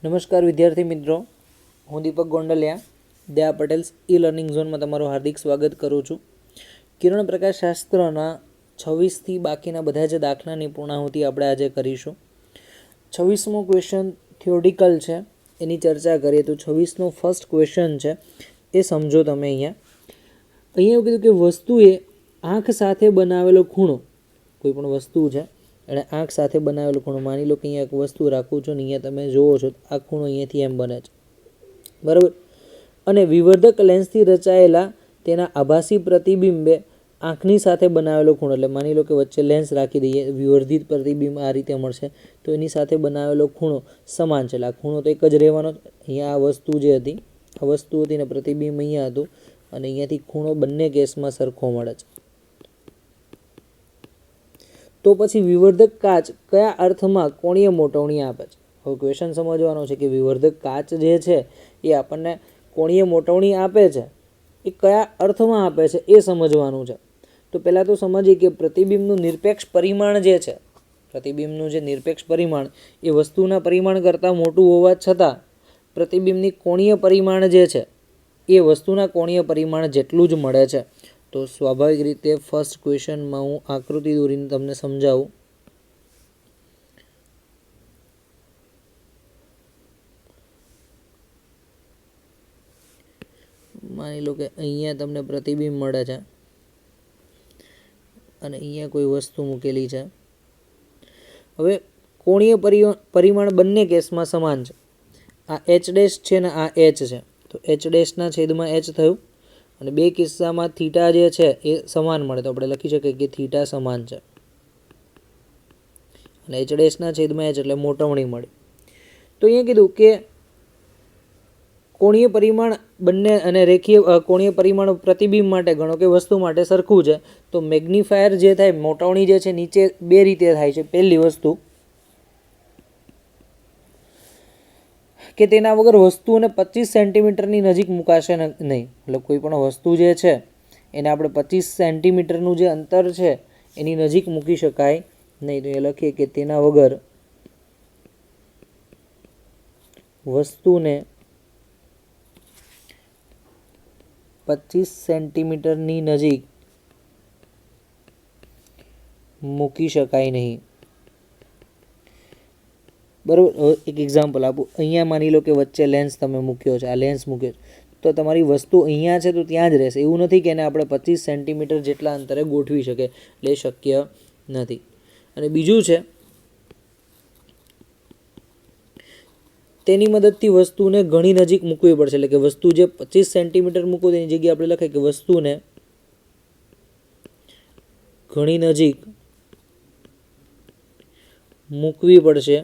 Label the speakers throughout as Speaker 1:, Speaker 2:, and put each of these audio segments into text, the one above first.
Speaker 1: નમસ્કાર વિદ્યાર્થી મિત્રો, હું દીપક ગોંડલિયા દયા પટેલ્સ ઈ લર્નિંગ ઝોનમાં તમારું હાર્દિક સ્વાગત કરું છું. કિરણ પ્રકાશ શાસ્ત્રના 26થી બાકીના બધા જ દાખલાની પૂર્ણાહુતિ આપણે આજે કરીશું. 26મો ક્વેશ્ચન થિયોરિટિકલ છે, એની ચર્ચા કરીએ તો 26નો ફર્સ્ટ ક્વેશ્ચન છે એ સમજો તમે. અહીંયા એવું કીધું કે વસ્તુએ આંખ સાથે બનાવેલો ખૂણો, કોઈ પણ વસ્તુ છે અને આંખ સાથે બનાવેલો ખૂણો, માની લો કે અહીંયા એક વસ્તુ રાખું છું ને અહીંયા તમે જુઓ છો આ ખૂણો અહીંયાથી એમ બને છે, બરાબર. અને વિવર્ધક લેન્સથી રચાયેલા તેના આભાસી પ્રતિબિંબે આંખની સાથે બનાવેલો ખૂણો, એટલે માની લો કે વચ્ચે લેન્સ રાખી દઈએ, વિવર્ધિત પ્રતિબિંબ આ રીતે મળશે, તો એની સાથે બનાવેલો ખૂણો સમાન છે. એટલે આ ખૂણો તો એક જ રહેવાનો. અહીંયા આ વસ્તુ જે હતી, આ વસ્તુ હતી ને પ્રતિબિંબ અહીંયા હતું, અને અહીંયાથી ખૂણો બંને કેસમાં સરખો મળે છે. તો પછી વિવર્ધક કાચ કયા અર્થમાં કોણીય મોટવણી આપે છે? હવે ક્વેશ્ચન સમજવાનો છે કે વિવર્ધક કાચ જે છે એ આપણને કોણીય મોટવણી આપે છે, એ કયા અર્થમાં આપે છે એ સમજવાનું છે. તો પહેલાં તો સમજીએ કે પ્રતિબિંબનું નિરપેક્ષ પરિમાણ જે છે, પ્રતિબિંબનું જે નિરપેક્ષ પરિમાણ એ વસ્તુના પરિમાણ કરતાં મોટું હોવા છતાં પ્રતિબિંબની કોણીય પરિમાણ જે છે એ વસ્તુના કોણીય પરિમાણ જેટલું જ મળે છે. તો સ્વાભાવિક રીતે ફર્સ્ટ ક્વેશ્ચનમાં હું આકૃતિ દોરીને તમને સમજાવું. માની લો કે અહીંયા તમને પ્રતિબિંબ મળે છે અને અહીંયા કોઈ વસ્તુ મૂકેલી છે. હવે કોણીય પરિમાણ બંને કેસમાં સમાન છે. આ એચ ડેશ છે ને આ એચ છે, તો એચ ડેશના છેદમાં એચ થયું, અને બે કિસ્સામાં થીટા જે છે એ સમાન મળે, તો આપણે લખી શકીએ કે થીટા સમાન છે. અને એચ ડેશના છેદમાં એચ એટલે મોટવણી મળી. તો અહીંયા કીધું કે કોણીય પરિમાણ બંને અને રેખીય કોણીય પરિમાણ પ્રતિબિંબ માટે ગણો કે વસ્તુ માટે સરખું છે. તો મેગ્નિફાયર જે થાય, મોટવણી જે છે નીચે બે રીતે થાય છે. પહેલી વસ્તુ કે તેના વગર વસ્તુઓને 25 સેન્ટીમીટરની નજીક મુકાશે નહીં. એટલે કોઈ પણ વસ્તુ જે છે એને આપણે 25 સેન્ટીમીટરનું જે અંતર છે એની નજીક મૂકી શકાય નહીં. તો એ લખીએ કે તેના વગર વસ્તુને 25 સેન્ટીમીટરની નજીક મૂકી શકાય નહીં, બરાબર. એક એક્ઝામ્પલ આપું. અહીંયા માની લો કે વચ્ચે લેન્સ તમે મૂક્યો છે, આ લેન્સ મૂક્યો છે, તો તમારી વસ્તુ અહીંયા છે તો ત્યાં જ રહેશે. એવું નથી કે એને આપણે 25 સેન્ટીમીટર જેટલા અંતરે ગોઠવી શકે, એટલે એ શક્ય નથી. અને બીજું છે, તેની મદદથી વસ્તુને ઘણી નજીક મૂકવી પડશે. એટલે કે વસ્તુ જે 25 સેન્ટીમીટર મૂકો તેની જગ્યાએ આપણે લખાય કે વસ્તુને ઘણી નજીક મૂકવી પડશે,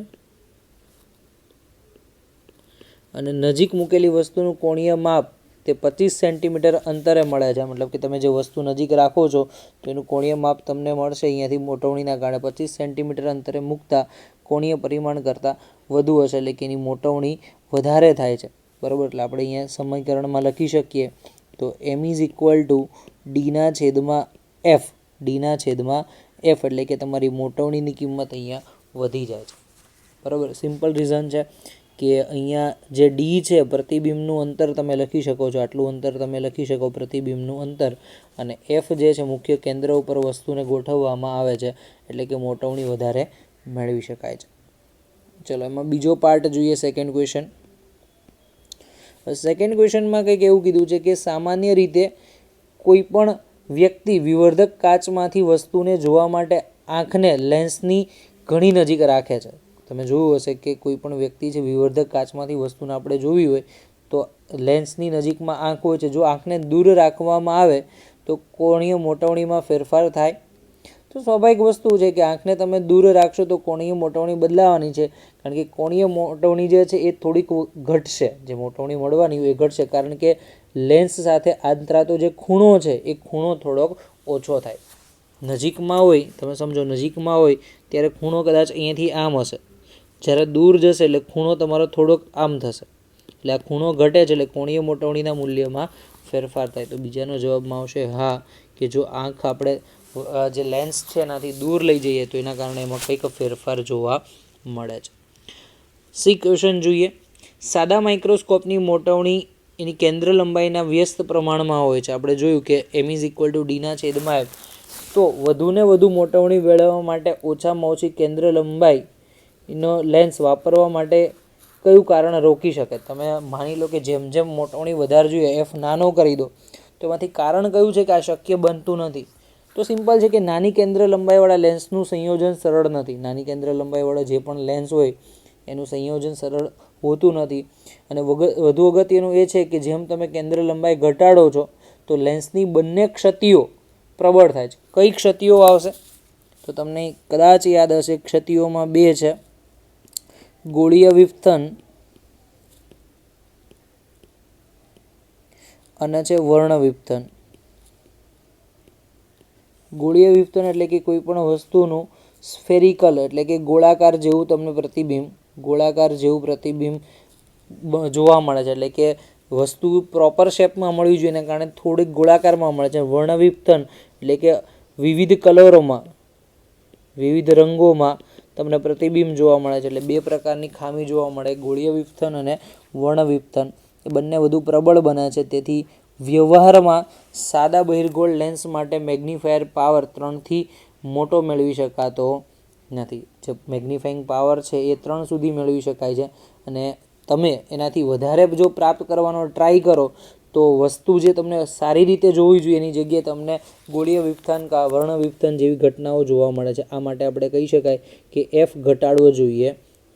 Speaker 1: અને નજીક મૂકેલી વસ્તુનું કોણીય માપ તે 25 સેન્ટીમીટર અંતરે મળે છે. મતલબ કે તમે જે વસ્તુ નજીક રાખો છો તો એનું કોણીય માપ તમને મળશે અહીંયાથી મોટવણીના કારણે 25 સેન્ટીમીટર અંતરે મૂકતા કોણીય પરિમાણ કરતાં વધુ હશે, એટલે કે એની મોટવણી વધારે થાય છે, બરાબર. એટલે આપણે અહીંયા સમીકરણમાં લખી શકીએ તો m ઇઝ ઇક્વલ ટુ ડીના છેદમાં એફ, ડીના છેદમાં એફ, એટલે કે તમારી મોટવણીની કિંમત અહીંયા વધી જાય છે, બરાબર. સિમ્પલ રીઝન છે કે અહીંયા જે ડી છે પ્રતિબિંબનું અંતર તમે લખી શકો છો, આટલું અંતર તમે લખી શકો પ્રતિબિંબનું અંતર, અને એફ જે છે મુખ્ય કેન્દ્ર ઉપર વસ્તુને ગોઠવવામાં આવે છે, એટલે કે મોટવણી વધારે મેળવી શકાય છે. ચલો એમાં બીજો પાર્ટ જોઈએ, સેકન્ડ ક્વેશ્ચન. સેકન્ડ ક્વેશ્ચનમાં કંઈક એવું કીધું છે કે સામાન્ય રીતે કોઈ પણ વ્યક્તિ વિવર્ધક કાચમાંથી વસ્તુને જોવા માટે આંખને લેન્સની ઘણી નજીક રાખે છે. તમે જોયું હશે કે કોઈ પણ વ્યક્તિ છે વિવર્ધક કાચમાંથી વસ્તુને આપણે જોવી હોય તો લેન્સની નજીકમાં આંખ હોય છે. જો આંખને દૂર રાખવામાં આવે તો કોણીય મોટવણીમાં ફેરફાર થાય. તો સ્વાભાવિક વસ્તુ છે કે આંખને તમે દૂર રાખશો તો કોણીય મોટવણી બદલાવાની છે, કારણ કે કોણીય મોટવણી જે છે એ થોડીક ઘટશે, જે મોટવણી મળવાની હોય એ ઘટશે, કારણ કે લેન્સ સાથે આંતરાતો જે ખૂણો છે એ ખૂણો થોડોક ઓછો થાય. નજીકમાં હોય, તમે સમજો નજીકમાં હોય ત્યારે ખૂણો કદાચ અહીંયાથી આમ હશે, જ્યારે દૂર જશે એટલે ખૂણો તમારો થોડોક આમ થશે, એટલે આ ખૂણો ઘટે છે, એટલે કોણીય મોટવણીના મૂલ્યમાં ફેરફાર થાય. તો બીજાનો જવાબમાં આવશે હા, કે જો આંખ આપણે જે લેન્સ છે એનાથી દૂર લઈ જઈએ તો એના કારણે એમાં કંઈક ફેરફાર જોવા મળે છે. સી ક્વેશ્ચન જોઈએ. સાદા માઇક્રોસ્કોપની મોટવણી એની કેન્દ્ર લંબાઈના વ્યસ્ત પ્રમાણમાં હોય છે. આપણે જોયું કે m=d/f. તો વધુને વધુ મોટવણી મેળવવા માટે ઓછામાં ઓછી કેન્દ્ર લંબાઈનો લેન્સ વાપરવા માટે કયું કારણ રોકી શકે? તમે માની લો કે જેમ જેમ મોટવણી વધારે જોઈએ એફ નાનો કરી દો, તો એમાંથી કારણ કયું છે કે આ શક્ય બનતું નથી? તો સિમ્પલ છે કે નાની કેન્દ્ર લંબાઈવાળા લેન્સનું સંયોજન સરળ નથી. નાની કેન્દ્ર લંબાઈવાળા જે પણ લેન્સ હોય એનું સંયોજન સરળ હોતું નથી. અને વધુ અગત્યનું એ છે કે જેમ તમે કેન્દ્ર લંબાઈ ઘટાડો છો તો લેન્સની બંને ક્ષતિઓ પ્રબળ થાય છે. કઈ ક્ષતિઓ આવશે? તો તમને કદાચ યાદ હશે, ક્ષતિઓમાં બે છે: ગોળીય વિફથન અને છે વર્ણ વિફથન. ગોળીય વિફથન એટલે કે કોઈ પણ વસ્તુનું સ્ફેરિકલ એટલે કે ગોળાકાર જેવું તમને પ્રતિબિંબ જોવા મળે છે. એટલે કે વસ્તુ પ્રોપર શેપમાં મળવી જોઈએ એના કારણે થોડીક ગોળાકારમાં મળે છે. વર્ણ વિફથન એટલે કે વિવિધ કલરોમાં, વિવિધ રંગોમાં તમને પ્રતિબિંબ જોવા મળે છે. એટલે બે પ્રકારની ખામી જોવા મળે, ગોળીય વિફથન અને વર્ણ વિફથન. એ બંને વધુ પ્રબળ બને છે. તેથી વ્યવહારમાં સાદા બહિર્ગોળ લેન્સ માટે મેગ્નિફાયર પાવર 3થી મોટો મેળવી શકાતો નથી. જે મેગ્નિફાઇંગ પાવર છે એ 3 સુધી મેળવી શકાય છે. અને તમે એનાથી વધારે જો પ્રાપ્ત કરવાનો ટ્રાય કરો તો વસ્તુ જે તમને સારી રીતે જોવી જોઈએ એની જગ્યાએ તમને ગોળીય વિફથન કે વર્ણ વિફથન જેવી ઘટનાઓ જોવા મળે છે. આ માટે આપણે કહી શકાય કે એફ ઘટાડવો જોઈએ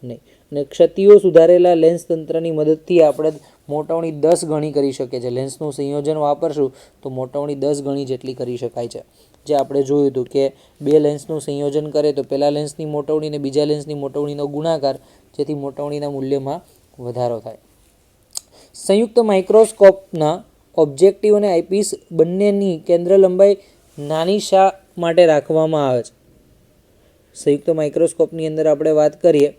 Speaker 1: નહીં. અને ક્ષતિઓ સુધારેલા લેન્સ તંત્રની મદદથી આપણે મોટવણી 10 ગણી કરી શકીએ છીએ. લેન્સનું સંયોજન વાપરશું તો મોટવણી 10 ગણી જેટલી કરી શકાય છે. જે આપણે જોયું હતું કે બે લેન્સનું સંયોજન કરે તો પહેલા લેન્સની મોટવણી અને બીજા લેન્સની મોટવણીનો ગુણાકાર, જેથી મોટવણીના મૂલ્યમાં વધારો થાય. સંયુક્ત માઇક્રોસ્કોપના ઓબ્જેક્ટિવ અને આઈપીસ બંનેની કેન્દ્ર લંબાઈ નાની શા માટે રાખવામાં આવે છે? સંયુક્ત માઇક્રોસ્કોપની અંદર આપણે વાત કરીએ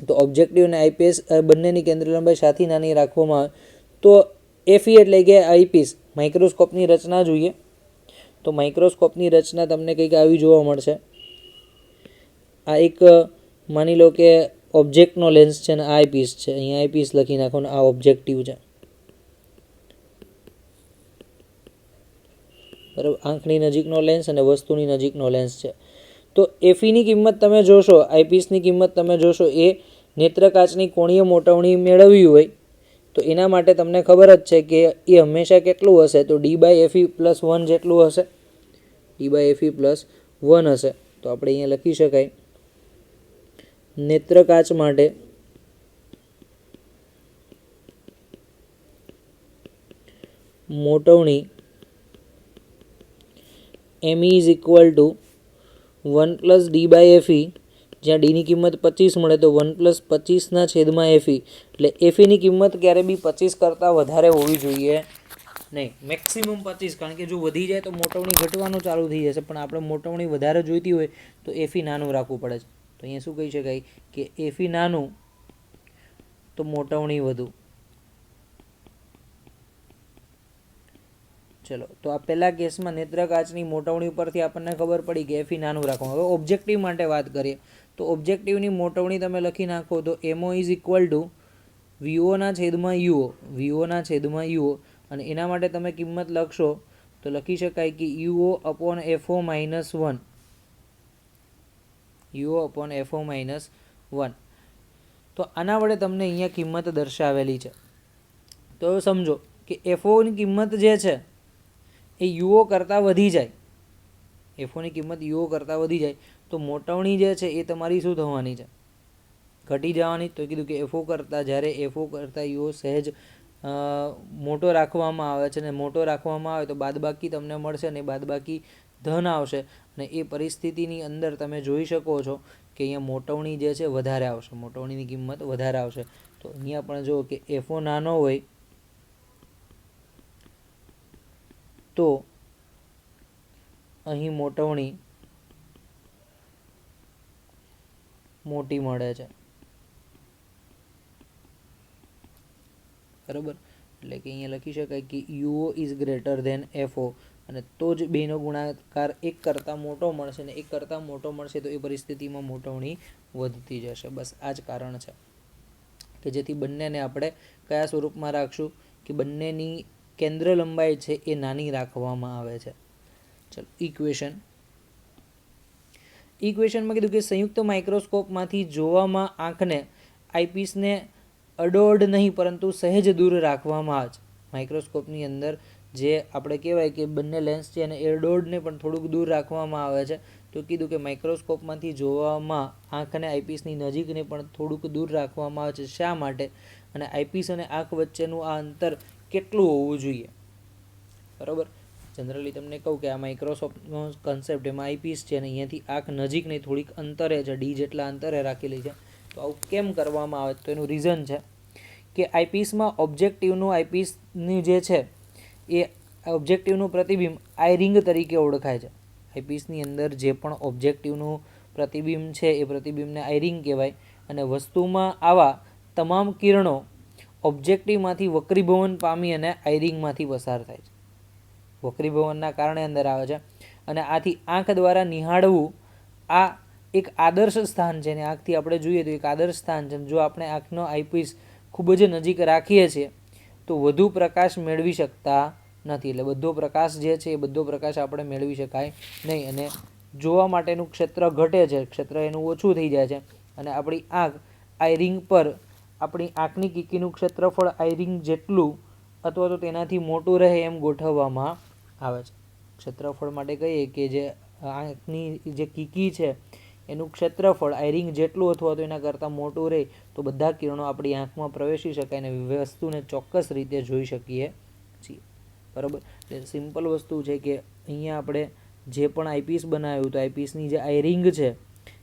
Speaker 1: તો ઓબ્જેક્ટિવ અને આઈપીસ બંનેની કેન્દ્ર લંબાઈ શાથી નાની રાખવામાં આવે? તો એફઈ એટલે કે આઈપીસ માઇક્રોસ્કોપની રચના જોઈએ તો માઇક્રોસ્કોપની રચના તમને કંઈક આવી જોવા મળશે. આ એક માની લો કે ઓબ્જેક્ટનો લેન્સ છે અને આ આઈપીસ છે. અહીંયા આઈપીસ લખી નાખો ને આ ઓબ્જેક્ટિવ છે. બરાબર, આંખની નજીકનો લેન્સ અને વસ્તુની નજીકનો લેન્સ છે. તો એફઈની કિંમત તમે જોશો, આઈપીસની કિંમત તમે જોશો, એ નેત્રકાચની કોણીય મોટવણી મેળવવી હોય તો એના માટે તમને ખબર જ છે કે એ હંમેશા કેટલું હશે? તો d/fe+1 જેટલું હશે. d/fe+1 હશે. તો આપણે અહીંયા લખી શકાય નેત્રકાચ માટે મોટવણી m=1+d/fe, જ્યાં ડીની કિંમત 25 મળે તો 1+25/fe. એટલે એફઈની કિંમત ક્યારે બી 25 કરતાં વધારે હોવી જોઈએ નહીં. મેક્સિમમ 25, કારણ કે જો વધી જાય તો મોટવણી ઘટવાનું ચાલુ થઈ જશે. પણ આપણે મોટવણી વધારે જોઈતી હોય તો એફઈ નાનું રાખવું પડે છે. તો અહીંયા શું કહી શકાય કે એફઈ નાનું તો મોટવણી વધુ. ચલો, તો આ પહેલા કેસમાં નેત્રકાચની મોટવણી ઉપરથી આપણને ખબર પડી કે એફઈ નાનું રાખવાનું. હવે ઓબ્જેક્ટિવ માટે વાત કરીએ તો ઓબ્જેક્ટિવની મોટવણી તમે લખી નાખો તો MO=VO/UO અને એના માટે તમે કિંમત લખશો તો લખી શકાય કે UO/FO-1. UO/FO-1. તો આના વડે તમને અહીંયા કિંમત દર્શાવેલી છે. તો સમજો કે એફઓની કિંમત જે છે એ યુઓ કરતાં વધી જાય, એફઓની કિંમત યુઓ કરતાં વધી જાય તો મોટવણી જે છે એ તમારી શું થવાની છે? ઘટી જવાની. તો કીધું કે જ્યારે એફઓ કરતાં યુઓ સહેજ મોટો રાખવામાં આવે છે, ને મોટો રાખવામાં આવે તો બાદબાકી તમને મળશે અને બાદબાકી ધન આવશે. અને એ પરિસ્થિતિની અંદર તમે જોઈ શકો છો કે અહીંયા મોટવણી જે છે વધારે આવશે, મોટવણીની કિંમત વધારે આવશે. તો અહીંયા પણ જુઓ કે એફઓ નાનો હોય તો અહીં મોટવણી મોટી મળે છે. બરાબર, એટલે કે અહીંયા લખી શકાય કે UO=FO અને તો જ બેનો ગુણાકાર 1 કરતાં મોટો મળશે ને 1 કરતાં મોટો મળશે તો એ પરિસ્થિતિમાં મોટવણી વધતી જશે. બસ આ જ કારણ છે. કે જેથી બંનેને આપણે કયા સ્વરૂપમાં રાખશું કે બંનેની કેન્દ્ર લંબાઈ છે એ નાની રાખવામાં આવે છે. ચલો ઇક્વેશનમાં કીધું કે સંયુક્ત માઇક્રોસ્કોપમાંથી જોવામાં આંખને આઈપીસને અડોઅડ નહીં પરંતુ સહેજ દૂર રાખવામાં આવે છે. માઇક્રોસ્કોપની અંદર જે આપણે કહેવાય કે બંને લેન્સ છે એને અડોઅડને પણ થોડુંક દૂર રાખવામાં આવે છે. તો કીધું કે માઇક્રોસ્કોપમાંથી જોવામાં આંખને આઈપીસની નજીકને પણ થોડુંક દૂર રાખવામાં આવે છે. શા માટે? અને આઈપીસ અને આંખ વચ્ચેનું આ અંતર કેટલું હોવું જોઈએ? બરાબર, જનરલી તમને કહું કે આ માઇક્રોસ્કોપનો કન્સેપ્ટ એમાં આઈપીસ છે અને અહીંયાથી આંખ નજીક નહીં થોડીક અંતરે છે, ડી જેટલા અંતરે રાખેલી છે. તો આવું કેમ કરવામાં આવે? તો એનું રીઝન છે કે આઈપીસમાં આઈપીસની જે છે એ ઓબ્જેક્ટિવનું પ્રતિબિંબ આઈ રિંગ તરીકે ઓળખાય છે. આઈપીસની અંદર જે પણ ઓબ્જેક્ટિવનું પ્રતિબિંબ છે એ પ્રતિબિંબને આઈ રિંગ કહેવાય. અને વસ્તુમાં આવા તમામ કિરણો ઓબ્જેક્ટિવમાંથી વક્રીભવન પામી અને આઈ રિંગમાંથી પસાર થાય છે. વક્રીભવનના કારણે અંદર આવે છે અને આથી આંખ દ્વારા નિહાળવું આ એક આદર્શ સ્થાન છે. અને આંખથી આપણે જોઈએ તો એક આદર્શ સ્થાન છે. જો આપણે આંખનો આઈપીસ ખૂબ જ નજીક રાખીએ છીએ તો વધુ પ્રકાશ મેળવી શકતા નથી. એટલે બધો પ્રકાશ જે છે એ બધો પ્રકાશ આપણે મેળવી શકાય નહીં અને જોવા માટેનું ક્ષેત્ર ઘટે છે, ક્ષેત્ર એનું ઓછું થઈ જાય છે અને આપણી આંખ આઈ રિંગ પર આપણી આંખની કીકીનું ક્ષેત્રફળ આઈ રિંગ જેટલું અથવા તો તેનાથી મોટું રહે એમ ગોઠવવામાં આવે છે. ક્ષેત્રફળ માટે કહીએ કે જે આંખની જે કીકી છે એનું ક્ષેત્રફળ આઈ રિંગ જેટલું અથવા તો એના કરતાં મોટું રહે તો બધા કિરણો આપણી આંખમાં પ્રવેશી શકાય અને વસ્તુને ચોક્કસ રીતે જોઈ શકીએ છીએ. બરાબર, એટલે સિમ્પલ વસ્તુ છે કે અહીંયા આપણે જે પણ આઈપીસ બનાવ્યું તો આઈપીસની જે આઈ રિંગ છે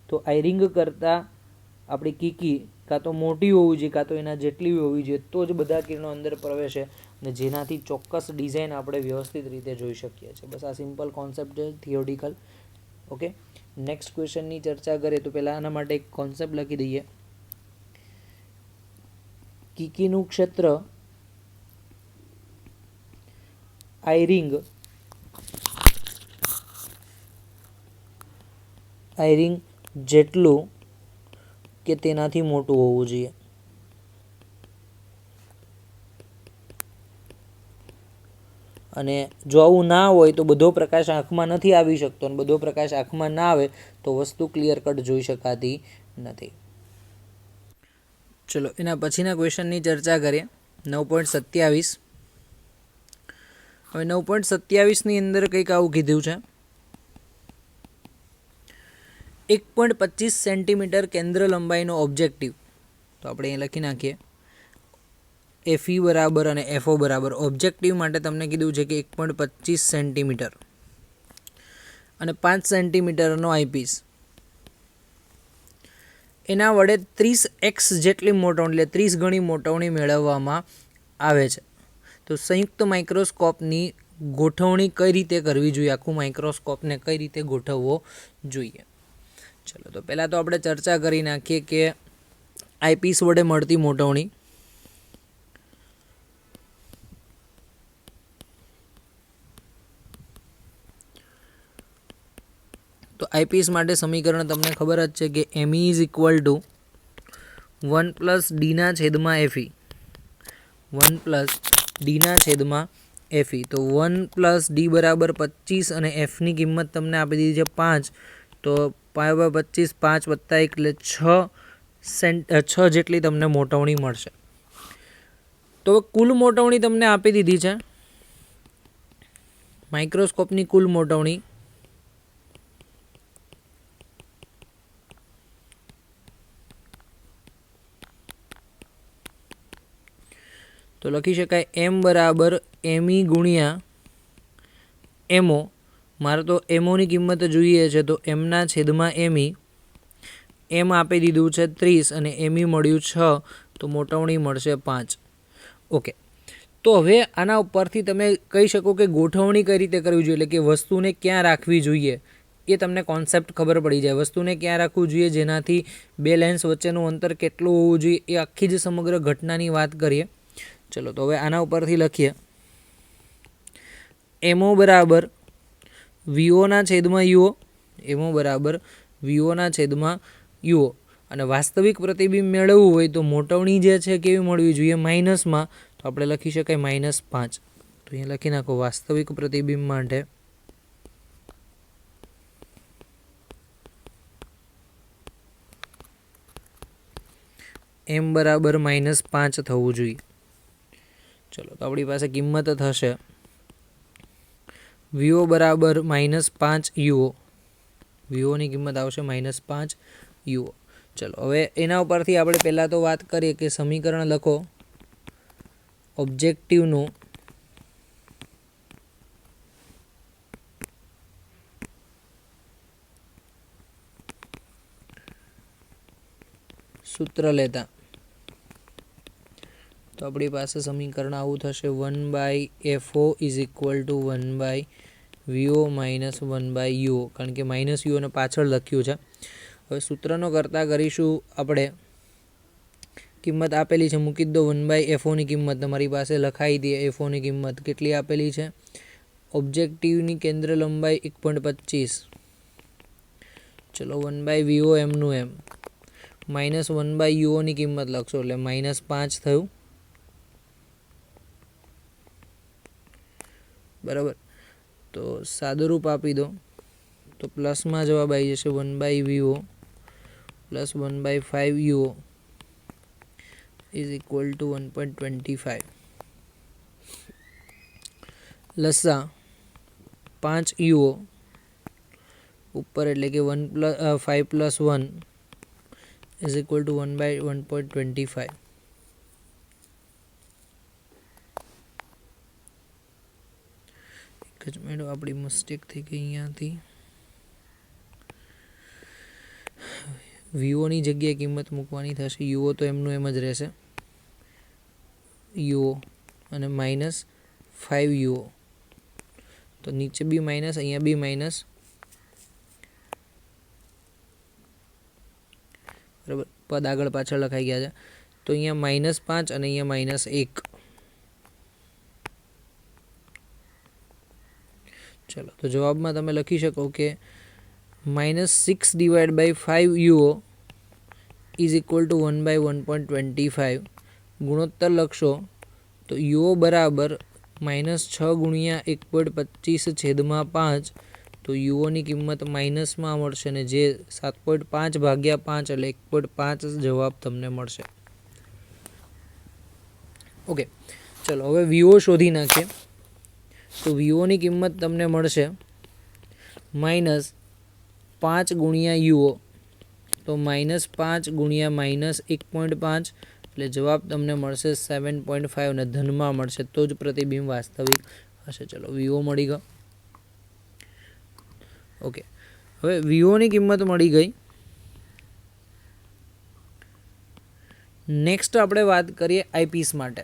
Speaker 1: તો આઈ રિંગ કરતાં આપણી કીકી કાં તો મોટી હોવી જોઈએ કાં તો એના જેટલી હોવી જોઈએ તો જ બધા કિરણો અંદર પ્રવેશે અને જેનાથી ચોક્કસ ડિઝાઇન આપણે વ્યવસ્થિત રીતે જોઈ શકીએ છીએ. બસ આ સિમ્પલ કોન્સેપ્ટ છે થિયોરિટિકલ. ઓકે, નેક્સ્ટ ક્વેશ્ચનની ચર્ચા કરીએ તો પહેલાં આના માટે એક કોન્સેપ્ટ લખી દઈએ. કીકીનું ક્ષેત્ર આઈ રિંગ જેટલું કે તેનાથી મોટું હોવું જોઈએ. અને જો આવું ના હોય તો બધો પ્રકાશ આંખમાં નથી આવી શકતો અને બધો પ્રકાશ આંખમાં ના આવે તો વસ્તુ ક્લિયર કટ જોઈ શકાતી નથી. ચલો એના પછીના ક્વેશ્ચનની ચર્ચા કરીએ. 9.27. હવે 9.27ની અંદર કંઈક આવું કીધું છે. 1.25 સેન્ટીમીટર કેન્દ્ર લંબાઈનો ઓબ્જેક્ટિવ. તો આપણે અહીં લખી નાખીએ FE બરાબર અને FO બરાબર. ઓબ્જેક્ટિવ માટે તમને કીધું છે કે 1.25 સેન્ટીમીટર અને 5 સેન્ટીમીટરનો આઈપીસ. એના વડે 30x જેટલી મોટવણી એટલે 30 ગણી મોટવણી મેળવવામાં આવે છે. તો સંયુક્ત માઇક્રોસ્કોપની ગોઠવણી કઈ રીતે કરવી જોઈએ? આખું માઇક્રોસ્કોપને કઈ રીતે ગોઠવવો જોઈએ? ચલો તો પહેલાં તો આપણે ચર્ચા કરી નાખીએ કે આઈપીસ વડે મળતી મોટવણી. તો આઈપીસ માટે સમીકરણ તમને ખબર જ છે કે ME is equal to 1 plus ડીના છેદમાં FE. 1 પ્લસ ડીના છેદમાં FE. તો 1 પ્લસ ડી બરાબર 25 અને એફની કિંમત તમને આપી દીધી છે 5. તો 5/25 5 વત્તા 1 એટલે 6 જેટલી તમને મોટવણી મળશે. તો કુલ મોટવણી તમને આપી દીધી છે માઇક્રોસ્કોપની કુલ મોટવણી તો લખી શકાય M બરાબર ME ગુણ્યા MO. મારે તો MOની કિંમત જોઈએ છે તો એમના છેદમાં ME. M આપી દીધું છે 30 અને ME મળ્યું 6 તો મોટવણી મળશે 5. ઓકે, તો હવે આના ઉપરથી તમે કહી શકો કે ગોઠવણી કઈ રીતે કરવી જોઈએ, એટલે કે વસ્તુને ક્યાં રાખવી જોઈએ એ તમને કોન્સેપ્ટ ખબર પડી જાય. વસ્તુને ક્યાં રાખવું જોઈએ જેનાથી બે લેન્સ વચ્ચેનું અંતર કેટલું હોવું જોઈએ એ આખી જ સમગ્ર ઘટનાની વાત કરીએ. ચલો તો હવે આના ઉપરથી લખીએ MO બરાબર VO ના છેદમાં UO. MO બરાબર VO ના છેદમાં UO. અને વાસ્તવિક પ્રતિબિંબ મેળવવું હોય તો મોટવણી જે છે કેવી મળવી જોઈએ? માઇનસમાં. તો આપણે લખી શકાય -5. તો અહીંયા લખી નાખો વાસ્તવિક પ્રતિબિંબ માટે m બરાબર -5 થવું જોઈએ. ચલો તો આપણી પાસે કિંમત થશે VO બરાબર -5 UO. VO ની કિંમત આવશે -5 UO. ચલો હવે એના ઉપરથી આપણે પહેલાં તો વાત કરીએ કે સમીકરણ લખો ઓબ્જેક્ટિવનું સૂત્ર લેતા. તો આપણી પાસે સમીકરણ આવું થશે 1/FO = 1/VO - 1/UO, કારણ કે -UO ને પાછળ લખ્યું છે. હવે સૂત્રનો કરતા કરીશું આપણે. કિંમત આપેલી છે મૂકી દો 1/FO ની કિંમત તમારી પાસે લખાઈ દે. FO ની કિંમત કેટલી આપેલી છે? ઓબ્જેક્ટિવની કેન્દ્ર લંબાઈ 1.25. ચલો 1/VO એમનું એમ -1/UO ની કિંમત લખશો એટલે -5 થયું. બરાબર. તો સાદુરૂપ આપી દો તો પ્લસમાં જવાબ આવી જશે 1/VO + 1/5 UO = 1.25. લસા 5 UO ઉપર એટલે કે 5 + 1 = 1/1.25. એક જ મિનિટ, આપણી મિસ્ટેક થઈ ગઈ અહીંયાથી. VO ની જગ્યાએ કિંમત મૂકવાની થશે. UO તો એમનું એમ જ રહેશે UO અને -5 UO. તો નીચે બી માઇનસ, અહીંયા બી માઇનસ. બરાબર. પદ આગળ પાછળ લખાઈ ગયા છે. તો અહીંયા -5 અને અહીંયા -1. ચલો તો જવાબમાં તમે લખી શકો કે -6/5 UO = 1/1.25. ગુણોત્તર લખશો તો UO બરાબર -6 × 1.25/5. તો UO ની કિંમત માઇનસમાં મળશે ને જે 7.5 / 5 એટલે 1.5 જવાબ તમને મળશે. ઓકે, ચલો હવે VO શોધી નાખીએ. તો VO ની કિંમત તમને મળશે -5 × UO. તો -5 × -1.5 એટલે જવાબ તમને મળશે 7.5 અને ધનમાં મળશે તો જ પ્રતિબિંબ વાસ્તવિક હશે. ચલો VO મળી ગયો. ઓકે, હવે VO ની કિંમત મળી ગઈ. નેક્સ્ટ આપણે વાત કરીએ આઈપીસ માટે.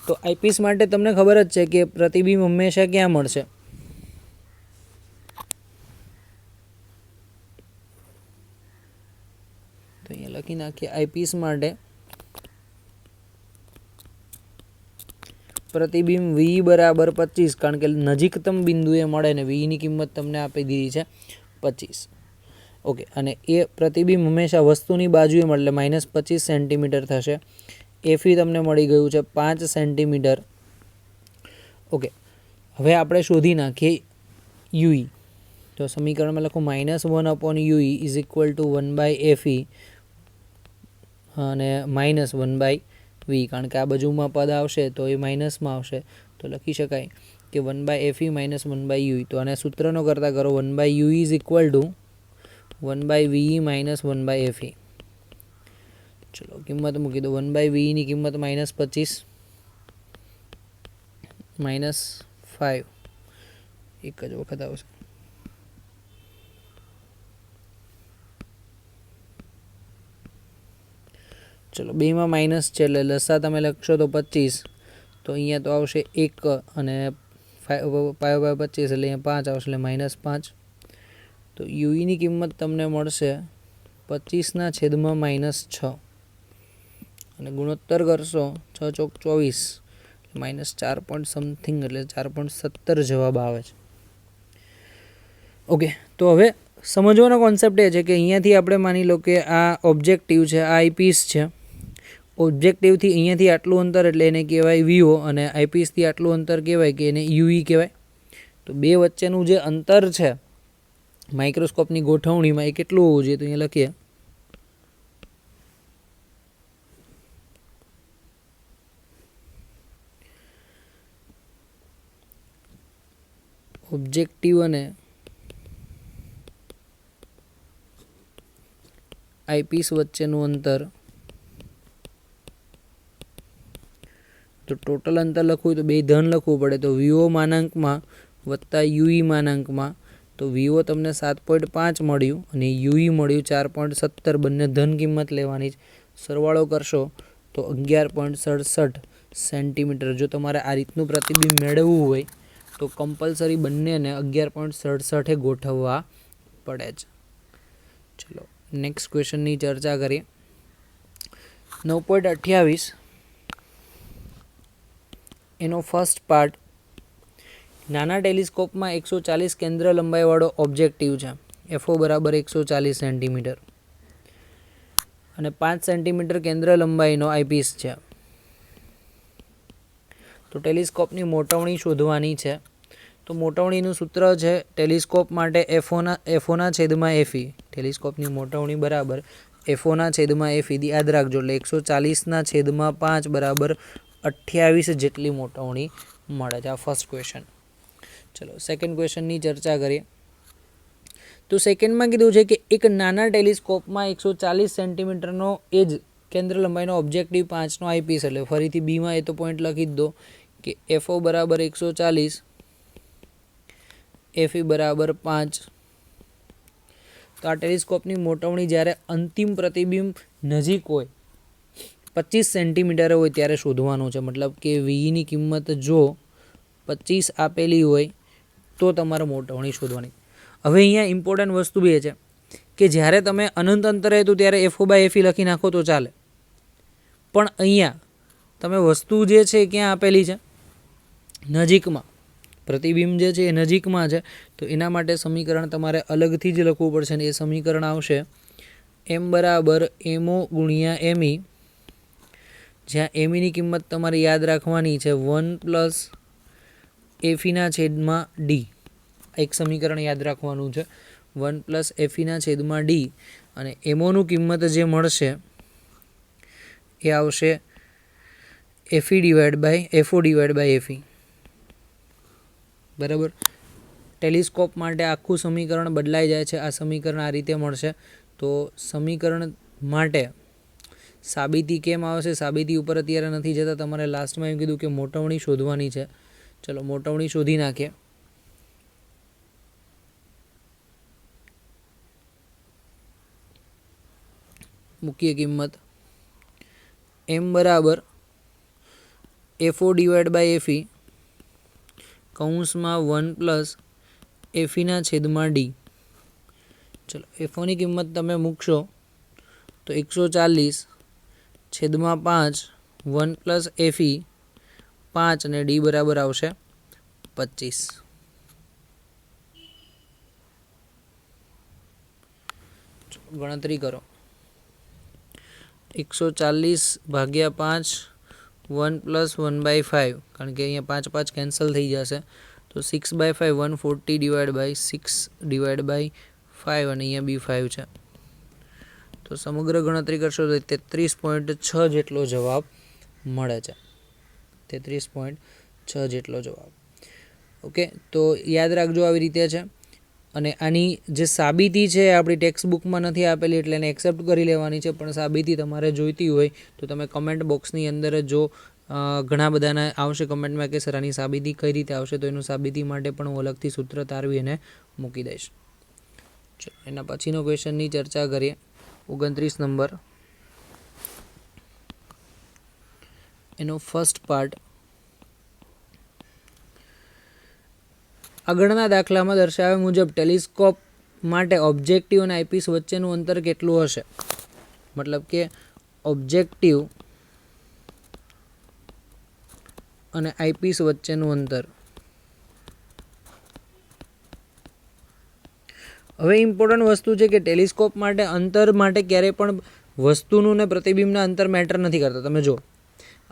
Speaker 1: તો આઈપીસ માટે તમને ખબર જ છે કે પ્રતિબિંબ હંમેશા ક્યાં મળશે? તો અહીંયા લખી નાખીએ આઈપીસ માટે પ્રતિબિંબ V બરાબર 25, કારણ કે નજીકતમ બિંદુએ મળે ને V ની કિંમત તમને આપી દીધી છે 25. ઓકે, અને એ પ્રતિબિંબ હંમેશા વસ્તુની બાજુએ મળે એટલે -25 સેન્ટીમીટર થશે. FE તમને મળી ગયું છે 5 સેન્ટીમીટર. ઓકે, હવે આપણે શોધી નાખીએ UE. તો સમીકરણમાં લખો -1/UE = 1/FE અને -1/V, કારણ કે આ બાજુમાં પદ આવશે તો એ માઇનસમાં આવશે. તો લખી શકાય કે 1/FE - 1/UE. તો આને સૂત્રનો કરતા કરો 1/UE = 1/VE - 1/FE. ચલો કિંમત મૂકી દો. 1/VE ની કિંમત -25 -5 એક જ વખત આવશે. ચલો બેમાં માઇનસ છે એટલે લસા તમે લખશો તો 25. તો અહીંયા તો આવશે 1 અને 5/25 એટલે અહીંયા 5 આવશે એટલે -5. તો UE ની કિંમત તમને મળશે 25/6 અને ગુણોત્તર કરશો 6 ચોક 24 -4 પોઈન્ટ સમથિંગ એટલે 4.17 જવાબ આવે છે. ઓકે, તો હવે સમજવાનો કોન્સેપ્ટ એ છે કે અહીંયાથી આપણે માની લો કે આ ઓબ્જેક્ટિવ છે, આ આઈપીસ છે. ઓબ્જેક્ટિવથી અહીંયાથી આટલું અંતર એટલે એને કહેવાય વીઓ, અને આઈપીસથી આટલું અંતર કહેવાય કે એને યુઈ કહેવાય. તો બે વચ્ચેનું જે અંતર છે માઇક્રોસ્કોપની ગોઠવણીમાં એ કેટલું હોવું જોઈએ? તો અહીંયા લખીએ ઓબ્જેક્ટિવ અને આઈપીસ વચ્ચેનું અંતર. તો ટોટલ અંતર લખવું હોય તો બે ધન લખવું પડે. તો વીઓ માનાંકમાં વત્તા યુઈ માનાંકમાં. તો વીઓ તમને 7.5 મળ્યું અને યુઈ મળ્યું 4.17. બંને ધન કિંમત લેવાની જ. સરવાળો કરશો તો 11.67 સેન્ટીમીટર. જો તમારે આ રીતનું પ્રતિબિંબ મેળવવું હોય તો કમ્પલસરી બંનેને 11.67 ગોઠવવા પડે છે. ચલો નેક્સ્ટ ક્વેશ્ચનની ચર્ચા કરીએ. 9.28 એનો ફર્સ્ટ પાર્ટ. નાના ટેલિસ્કોપમાં 140 કેન્દ્ર લંબાઈવાળો ઓબ્જેક્ટિવ છે. એફઓ બરાબર 140 સેન્ટીમીટર અને 5 સેન્ટીમીટર કેન્દ્ર લંબાઈનો આઈપીસ છે. તો ટેલિસ્કોપની મોટવણી શોધવાની છે. તો મોટવણીનું સૂત્ર છે ટેલિસ્કોપ માટે એફઓના છેદમાં એફઈ. ટેલિસ્કોપની મોટવણી બરાબર એફઓના છેદમાં એફઈ યાદ રાખજો. એટલે 140ના છેદમાં 5 બરાબર 28 જેટલી મોટવણી મળે છે. આ ફર્સ્ટ ક્વેશ્ચન. ચલો સેકન્ડ ક્વેશ્ચનની ચર્ચા કરીએ. તો સેકન્ડમાં કીધું છે કે એક નાના ટેલિસ્કોપમાં 140 સેન્ટીમીટરનો એ જ કેન્દ્ર લંબાઈનો ઓબ્જેક્ટિવ 5નો આઈપીસ. એટલે ફરીથી બીમાં એ તો પોઈન્ટ લખી જ દો કે એફઓ બરાબર 140, એફઈ બરાબર 5. તો આ ટેલિસ્કોપની મોટવણી જ્યારે અંતિમ પ્રતિબિંબ નજીક હોય 25 સેન્ટીમીટર હોય ત્યારે શોધવાનું છે. મતલબ કે વીની કિંમત જો 25 આપેલી હોય તો તમારે મોટવણી શોધવાની. હવે અહીંયા ઇમ્પોર્ટન્ટ વસ્તુ એ છે કે જ્યારે તમે અનંત અંતરે હતું ત્યારે એફઓ બાય એફઈ લખી નાખો તો ચાલે, પણ અહીંયા તમે વસ્તુ જે છે ક્યાં આપેલી છે? નજીકમાં. પ્રતિબિંબ જે છે એ નજીકમાં છે. તો એના માટે સમીકરણ તમારે અલગથી જ લખવું પડશે. ને એ સમીકરણ આવશે એમ બરાબર એમઓ ગુણ્યા એમઈ, જ્યાં એમઈની કિંમત તમારે યાદ રાખવાની છે 1 + એફઈના છેદમાં ડી. એક સમીકરણ યાદ રાખવાનું છે 1 + એફઈના છેદમાં ડી. અને એમઓનું કિંમત જે મળશે એ આવશે એફઓ ડિવાઈડ બાય એફઈ. બરાબર. ટેલિસ્કોપ માટે આખું સમીકરણ બદલાઈ જાય છે. આ સમીકરણ આ રીતે મળશે. તો સમીકરણ માટે સાબિતી કેમ આવશે? સાબિતી ઉપર અત્યારે નથી જતા. તમારે લાસ્ટમાં એમ કીધું કે મોટવણી શોધવાની છે. ચલો મોટવણી શોધી નાખીએ. મૂકીએ કિંમત. એમ બરાબર એફઓ ડિવાઈડ બાય એફઈ કૌંસમાં 1 + એફઈના છેદમાં ડી. ચલો એફઓની કિંમત તમે મૂકશો તો 140 છેદમાં 5 1 + એફઈ 5 અને ડી બરાબર આવશે 25. ગણતરી કરો. 140 ભાગ્યા 5 1 + 1/5, કારણ કે અહીંયા 5 5 કેન્સલ થઈ જશે. તો 6/5 140 ડિવાઈડ બાય 6 ડિવાઈડ બાય 5 અને અહીંયા બી 5 છે. તો સમગ્ર ગણતરી કરશો તો 33.6 જેટલો જવાબ મળે છે. 33.6 જેટલો જવાબ. ઓકે, તો યાદ રાખજો આવી રીતે છે. અને આની જે સાબિતી છે આપણી ટેક્સ્ટ બુકમાં નથી આપેલી એટલે એને એક્સેપ્ટ કરી લેવાની છે. પણ સાબિતી તમારે જોઈતી હોય તો તમે કમેન્ટ બોક્સની અંદર જો ઘણા બધાને આવશે કમેન્ટમાં કે સર આની સાબિતી કઈ રીતે આવશે, તો એનું સાબિતી માટે પણ હું અલગથી સૂત્ર તારવી એને મૂકી દઈશ. ચલો એના પછીનો ક્વેશ્ચનની ચર્ચા કરીએ. 29 નંબર. એનો ફર્સ્ટ પાર્ટ. આગળના દાખલામાં દર્શાવ્યા મુજબ ટેલિસ્કોપ માટે ઓબ્જેક્ટિવ અને આઈપીસ વચ્ચેનું અંતર કેટલું હશે? મતલબ કે ઓબ્જેક્ટિવ અને આઈપીસ વચ્ચેનું અંતર. હવે ઇમ્પોર્ટન્ટ વસ્તુ છે કે ટેલિસ્કોપ માટે અંતર માટે ક્યારેય પણ વસ્તુનું ને પ્રતિબિંબના અંતર મેટર નથી કરતા. તમે જો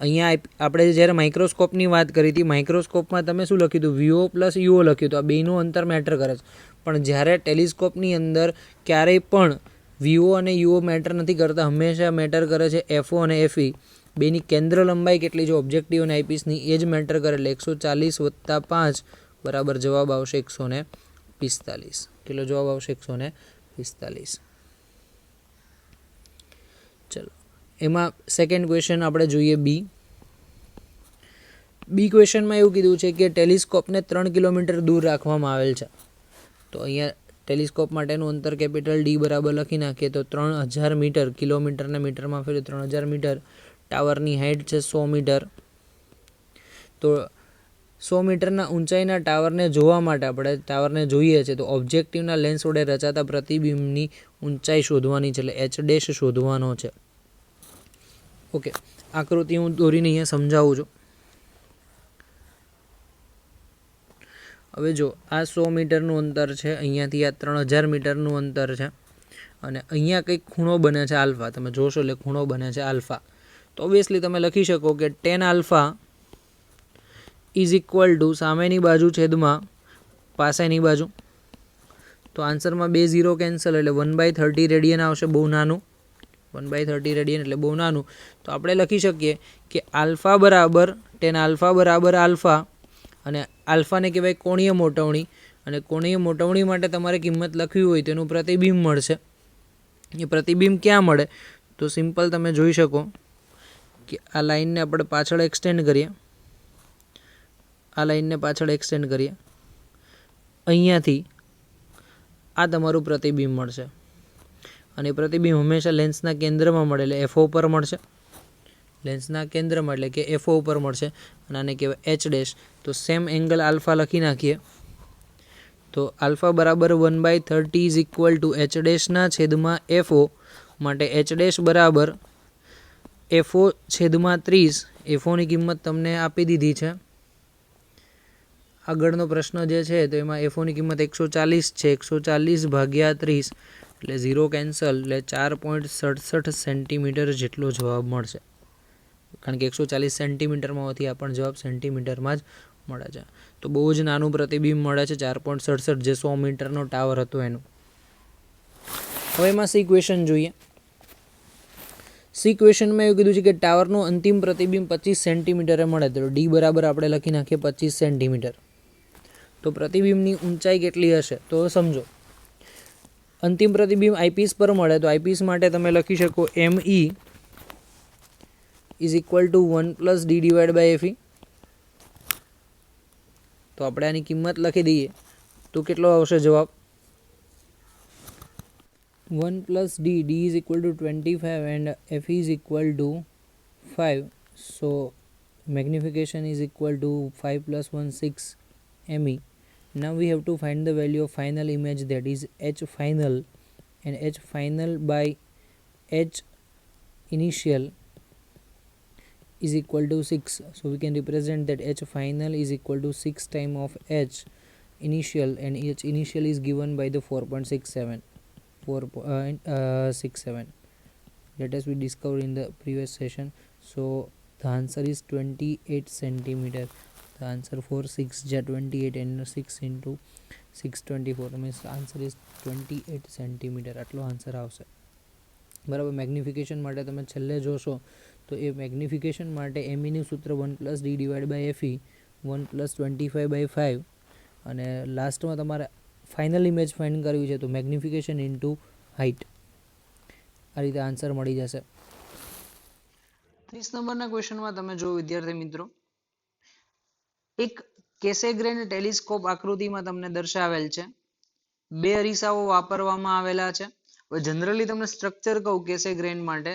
Speaker 1: અહીંયા આપણે જ્યારે માઇક્રોસ્કોપની વાત કરી હતી, માઇક્રોસ્કોપમાં તમે શું લખ્યું હતું? વીઓ પ્લસ યુઓ લખ્યું હતું. આ બેનું અંતર મેટર કરે છે. પણ જ્યારે ટેલિસ્કોપની અંદર ક્યારેય પણ વીઓ અને યુઓ મેટર નથી કરતા, હંમેશા મેટર કરે છે એફઓ અને એફઈ. બેની કેન્દ્ર લંબાઈ કેટલી છે ઓબ્જેક્ટિવ અને આઈપીસની, એ જ મેટર કરે. એટલે 140 + 5 બરાબર જવાબ આવશે 145. કેટલો જવાબ આવશે? 145. ચલો, એમાં સેકન્ડ ક્વેશ્ચન આપણે જોઈએ બી ક્વેશ્ચનમાં એવું કીધું છે કે ટેલિસ્કોપને 3 કિલોમીટર દૂર રાખવામાં આવેલ છે. તો અહીંયા ટેલિસ્કોપ માટેનું અંતર કેપિટલ ડી બરાબર લખી નાખીએ તો 3000 મીટર, કિલોમીટરને મીટરમાં ફેરવી 3000 મીટર. ટાવરની હાઇટ છે 100 મીટર. તો 100 મીટરના ઊંચાઈના ટાવરને જોવા માટે આપણે ટાવરને જોઈએ છે તો ઓબ્જેક્ટિવના લેન્સ વડે રચાતા પ્રતિબિંબની ઊંચાઈ શોધવાની છે, એટલે એચ ડેશ શોધવાનો છે. ઓકે, આકૃતિ હું દોરીને અહીંયા સમજાવું છું. હવે જો આ 100 મીટરનું અંતર છે, અહીંયાથી આ 3000 મીટરનું અંતર છે, અને અહીંયા કંઈક ખૂણો બને છે આલ્ફા. તમે જોશો એટલે ખૂણો બને છે આલ્ફા. તો ઓબ્વિયસલી તમે લખી શકો કે tan alpha is equal two સામેની બાજુ છેદમાં પાસેની બાજુ. તો આન્સરમાં 2 0 કેન્સલ, એટલે 1/30 રેડિયન આવશે, બહુ નાનું. 1/30 રેડિયન એટલે બહુ નાનું. તો આપણે લખી શકીએ કે આલ્ફા બરાબર tan આલ્ફા બરાબર આલ્ફા, અને આલ્ફાને કહેવાય કોણીય મોટવણી, અને કોણીય મોટવણી માટે તમારે કિંમત લખવી હોય તો એનું પ્રતિબિંબ મળશે. એ પ્રતિબિંબ ક્યાં મળે? તો સિમ્પલ તમે જોઈ શકો કે આ લાઈનને આપણે પાછળ એક્સટેન્ડ કરીએ, અહીંયાથી આ તમારું પ્રતિબિંબ મળશે, અને પ્રતિબિંબ હંમેશા લેન્સના કેન્દ્રમાં મળે, એટલે એફઓ પર મળશે. લેન્સના કેન્દ્રમાં એટલે કે એફઓ ઉપર મળશે, અને આને કહેવાય એચ ડેશ. તો સેમ એંગલ આલ્ફા લખી નાખીએ તો આલ્ફા બરાબર 1/30 ઇઝ ઇક્વલ ટુ એચ ડેશના છેદમાં એફઓ. માટે એચ ડેશ બરાબર એફઓ છેદમાં 30. એફઓની કિંમત તમને આપી દીધી છે. આગળનો પ્રશ્ન જે છે તો એમાં એફઓની કિંમત 140 છે. 140 ભાગ્યા 30 એટલે 0 કેન્સલ, એટલે 4.67 સેન્ટીમીટર જેટલો જવાબ મળશે. કારણ કે 140 સેન્ટીમીટરમાં હોવાથી આ પણ જવાબ સેન્ટીમીટરમાં જ મળે છે. તો બહુ જ નાનું પ્રતિબિંબ મળે છે, 4.67, જે 100 મીટરનો ટાવર હતો એનું. હવે એમાં સી ક્વેશ્ચન જોઈએ. સી ક્વેશ્ચનમાં એવું કીધું છે કે ટાવરનું અંતિમ પ્રતિબિંબ 25 સેન્ટીમીટરે મળે. તો ડી બરાબર આપણે લખી નાખીએ 25 સેન્ટીમીટર. તો પ્રતિબિંબની ઊંચાઈ કેટલી હશે? તો સમજો, અંતિમ પ્રતિબિંબ આઈપીસ પર મળે તો આઈપીસ માટે તમે લખી શકો ME is equal to 1 + d / FE. તો આપણે આની કિંમત લખી દઈએ તો કેટલો આવશે જવાબ? 1 + d, d is equal to 25 and FE is equal to 5. So magnification is equal to 5 + 1 6 ME. Now we have to find the value of final image, that is H final, and H final by H initial is equal to 6. So we can represent that H final is equal to 6 times of H initial, and H initial is given by the 4.67. That as we discovered in the previous session. So the answer is 28 centimeter. The answer for 6 ja 28 and 6 into 624 means answer is 28 centimeter. આટલો answer આવશે. બરાબર. Magnification માટે તમે છેલ્લે જોશો તો એ magnification માટે એમીનું સૂત્ર 1 + d / FE 1 + 25/5, અને લાસ્ટમાં તમારે ફાઇનલ ઇમેજ ફાઇન્ડ કરવી છે તો મેગ્નિફિકેશન ઇન્ટુ હાઇટ. આ રીતે આન્સર મળી જશે. 30 નંબરના ક્વેશ્ચનમાં તમે જો વિદ્યાર્થી મિત્રો, એક કેસેગ્રેન ટેલિસ્કોપ આકૃતિમાં તમને દર્શાવેલ છે. 2 અરીસાઓ વાપરવામાં આવેલા છે. હવે જનરલી તમને સ્ટ્રક્ચર કહું કેસેગ્રેન માટે,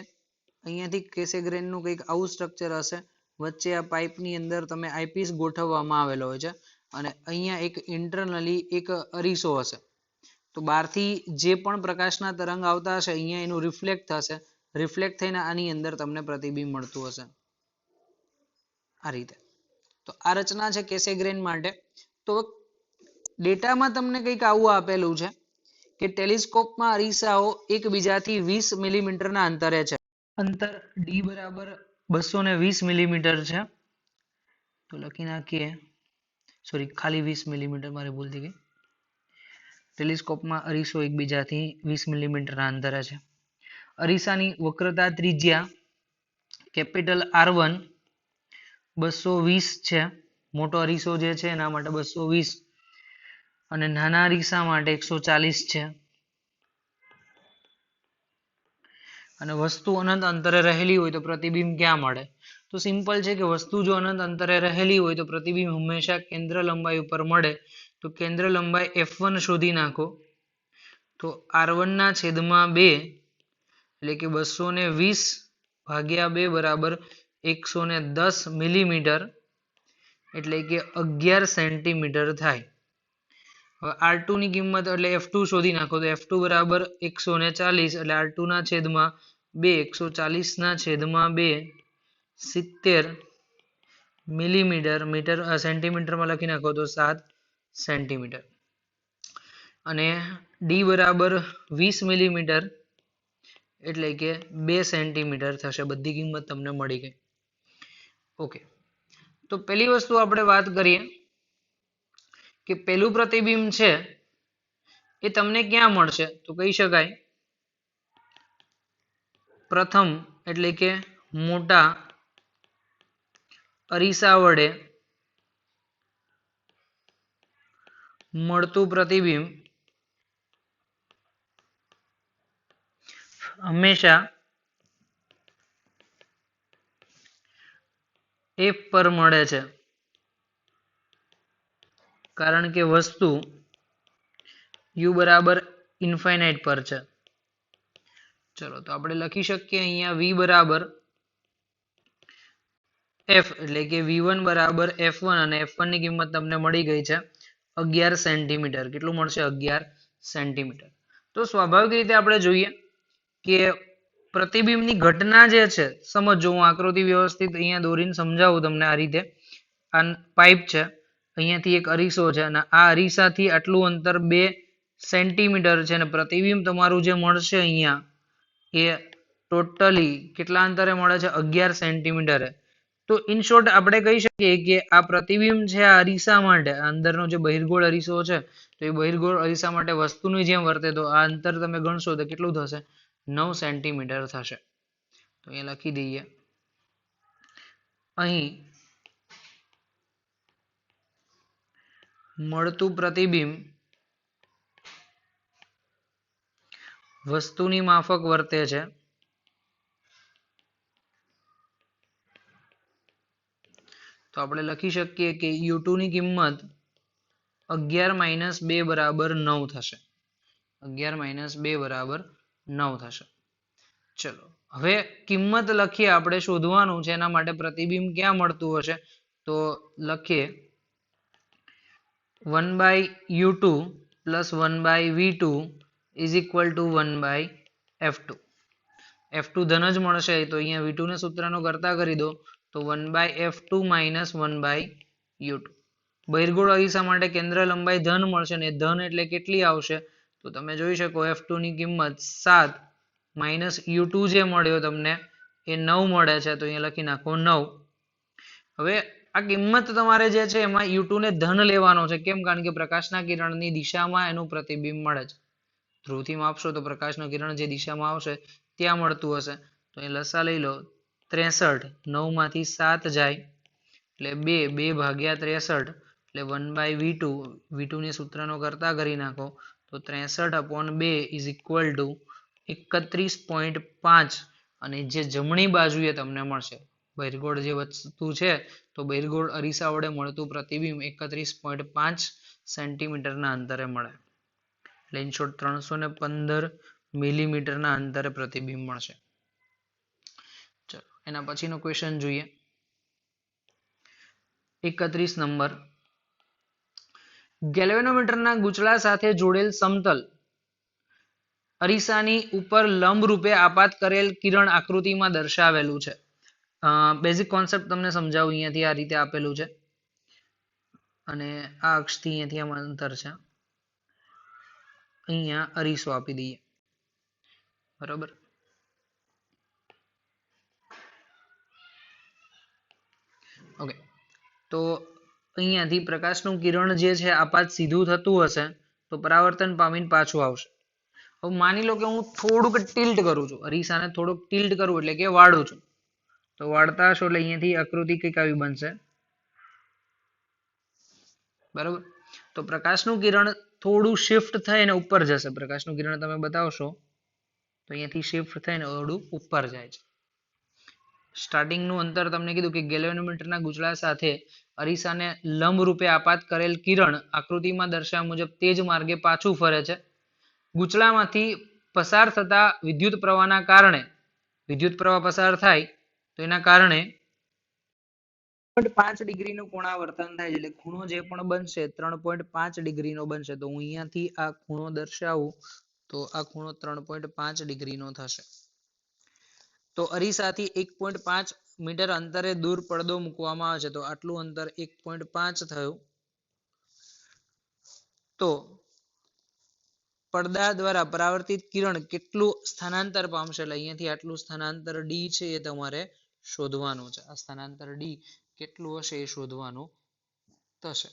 Speaker 1: અહીંયાથી કેસેગ્રેનનું કંઈક આવું સ્ટ્રક્ચર હશે. વચ્ચે આ પાઇપની અંદર તમે આઈપીસ ગોઠવવામાં આવેલો હોય છે, અને અહીંયા એક ઇન્ટરનલી એક અરીસો હશે. તો બહારથી જે પણ પ્રકાશના તરંગ આવતા હશે અહીંયા એનું રિફ્લેક્ટ થશે. રિફ્લેક્ટ થઈને આની અંદર તમને પ્રતિબિંબ મળતું હશે આ રીતે. તો આ રચના છે કેસેગ્રેન માટે. તો ડેટામાં તમને કંઈક આવું આપેલું છે કે ટેલિસ્કોપમાં અરીસાઓ એકબીજાથી 20 મિલીમીટરના અંતરે છે. અંતર ડી બરાબર 220 મિલીમીટર છે. તો લખી નાખીએ, સોરી ખાલી 20 મિલીમીટર, મારે ભૂલ થઈ ગઈ. ટેલિસ્કોપમાં અરીસો એકબીજાથી 20 મિલીમીટરના અંતરે છે. અરીસાની વક્રતા ત્રિજ્યા કેપિટલ R1 220 છે. મોટો અરીસો જે છે એના માટે 220 અને નાના અરીસા માટે 140 છે. અને વસ્તુ અનંત અંતરે રહેલી હોય તો પ્રતિબિંબ ક્યાં મળે? તો સિમ્પલ છે કે વસ્તુ જો અનંત અંતરે રહેલી હોય તો પ્રતિબિંબ હંમેશા કેન્દ્ર લંબાઈ ઉપર મળે. તો કેન્દ્ર લંબાઈ F1 શોધી નાખો. તો R1 ના છેદમાં 2 એટલે કે 220 ભાગ્યા 2 બરાબર 110 મિલીમીટર એટલે કે 11 સેન્ટીમીટર થાય. હવે R2 ની કિંમત એટલે F2 શોધી નાખો. તો F2 બરાબર 140 એટલે R2 ના છેદમાં 2 140 ના છેદમાં 2 70 મિલીમીટર, મીટર સેન્ટીમીટરમાં લખી નાખો તો 7 સેન્ટીમીટર. અને ડી બરાબર 20 મિલીમીટર એટલે કે 2 સેન્ટીમીટર થશે. બધી કિંમત તમને મળી ગઈ. ઓકે, તો પહેલી વસ્તુ આપણે વાત કરીએ કે પહેલું પ્રતિબિંબ છે એ તમને ક્યાં મળશે? તો કહી શકાય પ્રથમ એટલે કે મોટા અરીસા વડે મળતું પ્રતિબિંબ હંમેશા F પર મળે છે, કારણ કે વસ્તુ u બરાબર ઇન્ફાઇનાઇટ પર છે. ચલો તો આપણે લખી શકીએ અહીંયા v બરાબર f એટલે કે v1 બરાબર f1 અને f1 ની કિંમત તમને મળી ગઈ છે 11 સેન્ટીમીટર. કેટલું મળશે? 11 સેન્ટીમીટર. તો સ્વાભાવિક રીતે આપણે જોઈએ કે પ્રતિબિંબની ઘટના જે છે, સમજો હું આકૃતિ વ્યવસ્થિત અહીંયા દોરીને સમજાવું તમને. આ રીતે આ પાઇપ છે, અહીંયાથી એક અરીસો છે અને આ અરીસાથી આટલું અંતર 2 સેન્ટીમીટર છે અને પ્રતિબિંબ તમારું જે મળશે અહીંયા એ ટોટલી કેટલા અંતરે મળે છે? 11 સેન્ટીમીટરે. તો ઇન શોર્ટ આપણે કહી શકીએ કે આ પ્રતિબિંબ છે આ અરીસા માટે, અંદરનો જે બહિર્ગોળ અરીસો છે તો એ બહિર્ગોળ અરીસા માટે વસ્તુની જેમ વર્તે. તો આ અંતર તમે ગણશો તો કેટલું થશે? 9 સેન્ટીમીટર થશે. તો અહીંયા લખી દઈએ. અહીં મળતું પ્રતિબિંબ વસ્તુની માફક વર્તે છે. તો આપણે લખી શકીએ કે U2 ની કિંમત 11 - 2 બરાબર 9 થશે. 11 - 2 બરાબર 9 થશે. ચલો હવે કિંમત લખીએ. આપણે શોધવાનું છે એના માટે પ્રતિબિંબ ક્યાં મળતું હશે? તો લખીએ 1/U2 + 1/V2 is equal to 1/F2. F2 ધન જ મળશે તો અહીંયા V2 ને સૂત્રનો કરતા કરી દો તો 1/F2 - 1/U2. બહિર્ગોળ અરીસા માટે કેન્દ્ર લંબાઈ ધન મળશે ને ધન એટલે કેટલી આવશે? તો તમે જોઈ શકો F2 ની કિંમત 7 - U2 જે મળ્યો તમને એ 9 મળે છે. તો અહીંયા લખી નાખો 9. હવે આ કિંમત તમારે જે છે એમાં U2 ને ધન લેવાનો છે. કેમ? કારણ કે પ્રકાશના કિરણની દિશામાં એનું પ્રતિબિંબ મળે છે. ધ્રુવથી માપશો તો પ્રકાશનું કિરણ જે દિશામાં આવશે ત્યાં મળતું હશે. તો અહીં લસા લઈ લો 63. 9 માંથી 7 જાય એટલે 2. 2 ભાગ્યા 63 એટલે 1/V2. V2 ની સૂત્રનો કરતા કરી નાખો તો 63/2 is equal to 31.5 અને જે જમણી બાજુએ તમને મળશે બહિર્ગોળ જે વસ્તુ છે તો બહિર્ગોળ અરીસા વડે મળતું પ્રતિબિંબ 31.5 સેન્ટીમીટરના અંતરે મળે. એટલે ઇન શોર્ટ 315 મિલીમીટરના અંતરે પ્રતિબિંબ મળશે. ચલો એના પછીનો ક્વેશ્ચન જોઈએ. 31 નંબર. ગેલ્વેનોમીટરના ગૂંચળા સાથે જોડેલ સમતલ અરીસાની ઉપર લંબ રૂપે આપાત કરેલ કિરણ આકૃતિમાં દર્શાવેલું છે. બેઝિક કોન્સેપ્ટ તમને સમજાવું. અહીંયાથી આ રીતે આપેલું છે અને આ અક્ષથી અહીંયાથી આમાં અંતર છે. અહીંયા અરીસો આપી દઈએ, બરાબર. ઓકે, તો અહીંયાથી પ્રકાશનું કિરણ જે છે આપાત સીધું થતું હશે તો પરાવર્તન પામીને પાછું આવશે. હવે માની લો કે હું થોડુંક ટિલ્ટ કરું છું, અરીસાને થોડુંક ટિલ્ટ કરું એટલે કે વાળું છું, તો વાળતા હશો એટલે અહીંયાથી આકૃતિ કંઈક આવી બનશે, બરાબર. તો પ્રકાશનું કિરણ થોડું શિફ્ટ થઈને ઉપર જશે. પ્રકાશનું કિરણ તમે બતાવશો તો અહીંયાથી શિફ્ટ થઈને થોડું ઉપર જાય છે. સ્ટાર્ટિંગનું અંતર તમને કીધું કે ગેલ્વેનોમીટરના ગૂંચળા સાથે અરીસાને લંબ રૂપે આપાત કરેલ કિરણ આકૃતિમાં દર્શાવ્યા મુજબ તે જ માર્ગે પાછું ફરે છે. ગૂંચળામાંથી પસાર થતા વિદ્યુત પ્રવાહના કારણે વિદ્યુત પ્રવાહ પસાર થાય તો એના કારણે 5 ડિગ્રીનું કોણાવર્તન થાય છે. એટલે ખૂણો જે પણ બનશે 3.5 ડિગ્રીનો બનશે. તો હું અહીંયાથી આ ખૂણો દર્શાવું તો આ ખૂણો 3.5 ડિગ્રીનો થશે. તો અરીસાથી 1.5 મીટર અંતરે દૂર પડદો મૂકવામાં આવે છે, તો આટલું અંતર 1.5 થયું. તો પડદા દ્વારા પરાવર્તિત કિરણ કેટલું સ્થાનાંતર પામશે? એટલે અહીંયાથી આટલું સ્થાનાંતર ડી છે એ તમારે શોધવાનું છે. આ સ્થાનાંતર ડી કેટલું હશે એ શોધવાનું થશે.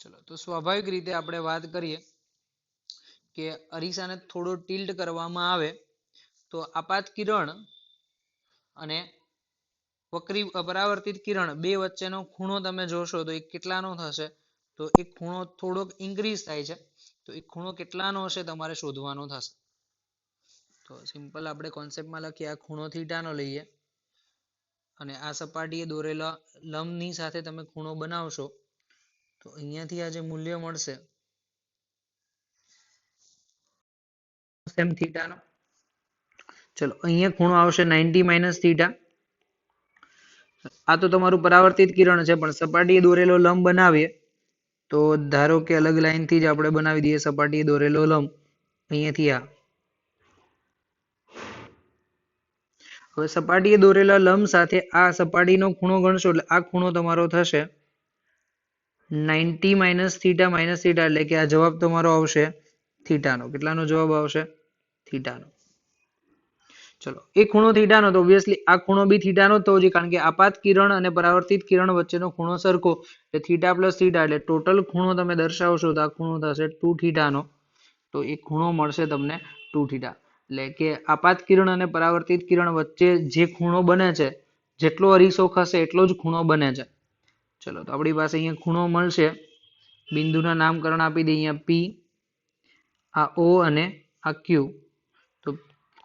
Speaker 1: ચલો, તો સ્વાભાવિક રીતે આપણે વાત કરીએ કે અરીસાને થોડો ટિલ્ટ કરવામાં આવે તો આપાત કિરણ અને વક્રી પરાવર્તિત કિરણ બે વચ્ચેનો ખૂણો તમે જોશો તો એ કેટલાનો થશે? તો એક ખૂણો થોડોક ઇન્ક્રીઝ થાય છે, તો એ ખૂણો કેટલાનો હશે તમારે શોધવાનો થશે. તો સિમ્પલ આપણે કોન્સેપ્ટમાં લખીએ, આ ખૂણો થીટાનો લઈએ અને આ સપાટીએ દોરેલા લંબની સાથે તમે ખૂણો બનાવશો તો અહીંયાથી આ જે મૂલ્ય મળશે સેમ થીટાનો. ચલો, અહીંયા ખૂણો આવશે 90 - થીટા. આ તો તમારું પરાવર્તિત કિરણ છે, પણ સપાટીએ દોરેલો લંબ બનાવીએ તો ધારો કે અલગ લાઈનથી જ આપણે બનાવી દઈએ સપાટીએ દોરેલો લંબ અહીંયાથી આ. હવે સપાટીએ દોરેલા લંબ સાથે આ સપાટીનો ખૂણો ગણશો એટલે આ ખૂણો તમારો થશે 90 - થીટા - થીટા, એટલે કે આ જવાબ તમારો આવશે થીટાનો. કેટલાનો જવાબ આવશે? થીટાનો. ચલો, એ ખૂણો થીટાનો તો ઓબ્વિયસલી આ ખૂણો બી થીટાનો જ થવો જોઈએ, કારણ કે આપાત કિરણ અને પરાવર્તિત કિરણ વચ્ચેનો ખૂણો સરખો એટલે થીટા પ્લસ થીટા, એટલે ટોટલ ખૂણો તમે દર્શાવશો તો આ ખૂણો થશે 2 થીટાનો. તો એ ખૂણો મળશે તમને 2 થીટા. એટલે કે આપાત કિરણ અને પરાવર્તિત કિરણ વચ્ચે જે ખૂણો બને છે, જેટલો અરીસો ખસે એટલો જ ખૂણો બને છે. ચલો, તો આપણી પાસે અહીંયા ખૂણો મળશે. બિંદુના નામકરણ આપી દઈએ, અહીંયા P, આ O અને આ Q. તો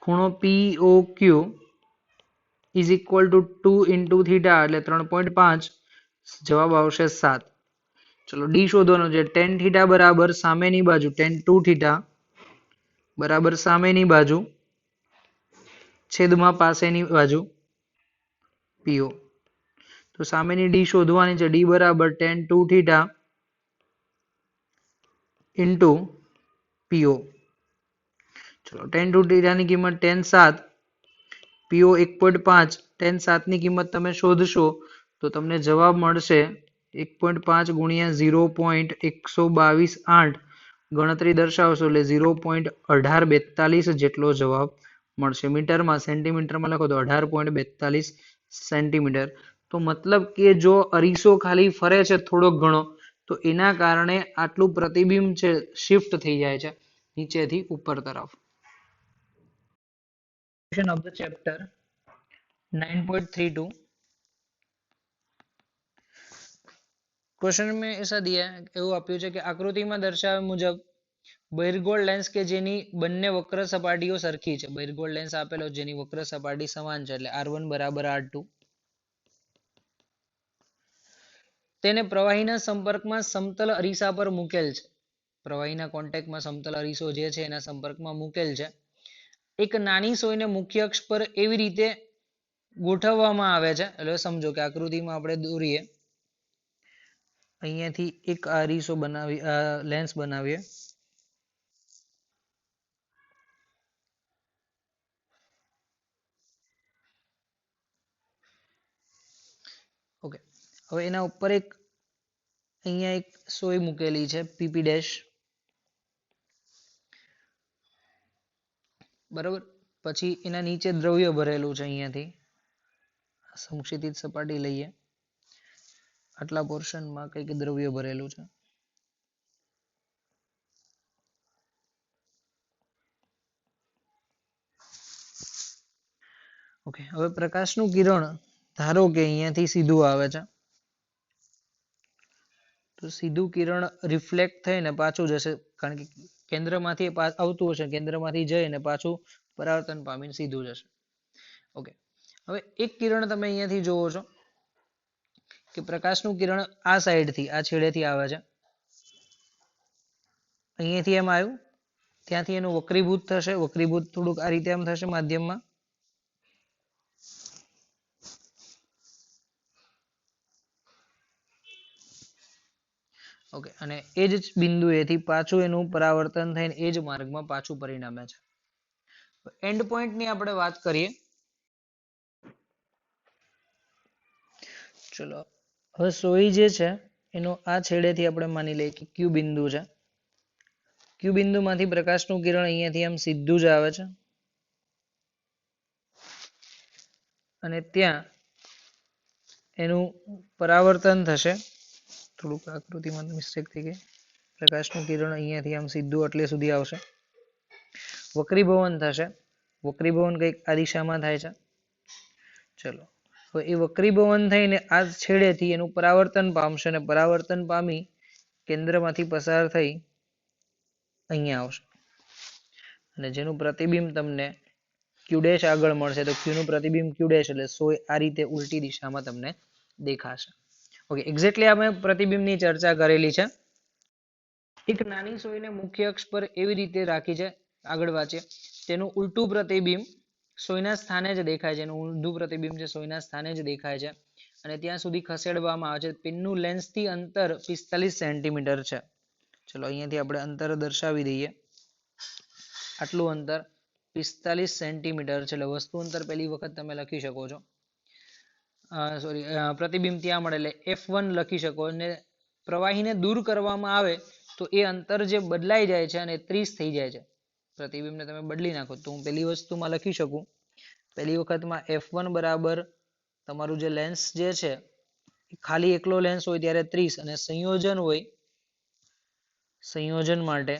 Speaker 1: ખૂણો POQ is equal two 2 * theta એટલે 3.5. જવાબ આવશે 7. ચલો, ડી શોધવાનો છે. tan થીટા બરાબર સામેની બાજુ tan 2 થીટા બરાબર સામેની બાજુ છેદમાં પાસેની બાજુ PO. તો સામેની ડી શોધવાની છે. ડી બરાબર tan 2 થીટા ઇન્ટુ PO. ચલો, tan 2 થીટાની કિંમત tan 7, PO 1.5, tan 7 ની કિંમત તમે શોધશો તો તમને જવાબ મળશે 1.5 ગુણ્યા 0.1228. ગણતરી દર્શાવશો એટલે 0.1842 જેટલો જવાબ મળશે. મીટરમાં સેન્ટીમીટરમાં લખો તો 18.42 સેન્ટીમીટર. તો મતલબ કે જો અરીસો ખાલી ફરે છે થોડોક ઘણો તો એના કારણે આટલું પ્રતિબિંબ છે શિફ્ટ થઈ જાય છે નીચેથી ઉપર તરફ. of the chapter 9.32 क्वेश्चन में ऐसा दिया है, એવું આપ્યું છે કે આકૃતિમાં દર્શાવ્યા મુજબ બહિર્ગોળ લેન્સ કે જેની બંને વક્ર સપાટીઓ સરખી છે. બહિર્ગોળ લેન્સ આપેલો જેની વક્ર સપાટી સમાન છે, એટલે R1 બરાબર R2. તેને પ્રવાહીના સંપર્કમાં સમતલ અરીસા પર મૂકેલ છે. પ્રવાહીના કોન્ટેક્ટમાં સમતલ અરીસો જે છે એના સંપર્કમાં મૂકેલ છે. એક નાની સોયને મુખ્ય અક્ષ પર એવી રીતે ગોઠવવામાં આવે છે, એટલે સમજો કે આકૃતિમાં આપણે દોરીએ, અહીંયાથી એક અરીસો બનાવી લેન્સ બનાવીએ. ઓકે, હવે એના ઉપર એક અહીંયા એક સોય મૂકેલી છે PP ડેશ. બરાબર. પછી એના નીચે દ્રવ્ય ભરેલું છે. અહીંયાથી સમક્ષિતિજ સપાટી લઈએ, આટલા પોર્શનમાં કંઈક દ્રવ્ય ભરેલું છે. ઓકે, હવે પ્રકાશનું કિરણ ધારો કે અહીંયાથી સીધું આવે છે, તો સીધું કિરણ રિફ્લેક્ટ થઈને પાછું જશે, કારણ કે કેન્દ્રમાંથી આવતું હશે, કેન્દ્રમાંથી જઈને પાછું પરાવર્તન પામીને સીધું જશે. ઓકે, હવે એક કિરણ તમે અહીંયાથી જોવો છો કે પ્રકાશનું કિરણ આ સાઈડથી, આ છેડેથી આવે છે, અહીંયાથી એમ આવ્યું, ત્યાંથી એનું વક્રીભૂત થશે, વક્રીભૂત થોડુંક આ રીતે એમ થશે માધ્યમમાં, ઓકે, અને એ જ બિંદુએથી પાછું એનું પરાવર્તન થઈને એ જ માર્ગમાં પાછું પરિણમે છે. એન્ડ પોઈન્ટની આપણે વાત કરીએ. ચલો, હવે સોય જે છે એનો આ છેડેથી આપણે માની લઈએ કે ક્યુ બિંદુ છે. ક્યુ બિંદુમાંથી પ્રકાશનું કિરણ અહીંયાથી આમ સીધું જ આવે છે, અને ત્યાં એનું પરાવર્તન થશે. થોડુંક આકૃતિમાં મિસ્ટેક થઈ ગઈ. પ્રકાશનું કિરણ અહીંયાથી આમ સીધું એટલે સુધી આવશે, વક્રીભવન થશે. વક્રીભવન કંઈક આ દિશામાં થાય છે. ચલો, તો એ વક્રીભવન થઈને આ છેડેથી એનું પરાવર્તન પામશે, અને પરાવર્તન પામી કેન્દ્રમાંથી પસાર થઈ અહીંયા આવશે, અને જેનું પ્રતિબિંબ તમને ક્યુ ડેશ આગળ મળશે. તો ક્યુ નું પ્રતિબિંબ ક્યુ ડેશ, એટલે સોય આ રીતે ઉલટી દિશામાં તમને દેખાશે. ઓકે, એક્ઝેક્ટલી આપણે પ્રતિબિંબની ચર્ચા કરેલી છે. એક નાની સોયને મુખ્ય અક્ષ પર એવી રીતે રાખી છે, આગળ વાંચીએ, તેનું ઉલટું પ્રતિબિંબ સોયના સ્થાને જ દેખાય છે. એનું ઊંધું પ્રતિબિંબ છે સોયના સ્થાને જ દેખાય છે, અને ત્યાં સુધી ખસેડવામાં આવે છે. પિનનું લેન્સથી અંતર 45 સેન્ટીમીટર છે. ચલો, અહીંયાથી આપણે અંતર દર્શાવી દઈએ. આટલું અંતર 45 સેન્ટીમીટર છે, એટલે વસ્તુ અંતર પહેલી વખત તમે લખી શકો છો. સોરી, પ્રતિબિંબ ત્યાં મળે એટલે F1 લખી શકો, અને પ્રવાહીને દૂર કરવામાં આવે તો એ અંતર જે બદલાઈ જાય છે અને 30 થઈ જાય છે. પ્રતિબિંબને તમે બદલી નાખો તો હું પહેલી વસ્તુમાં લખી શકું, પહેલી વખતમાં F1 બરાબર તમારું જે લેન્સ જે છે, ખાલી એકલો લેન્સ હોય ત્યારે 30, અને સંયોજન હોય, સંયોજન માટે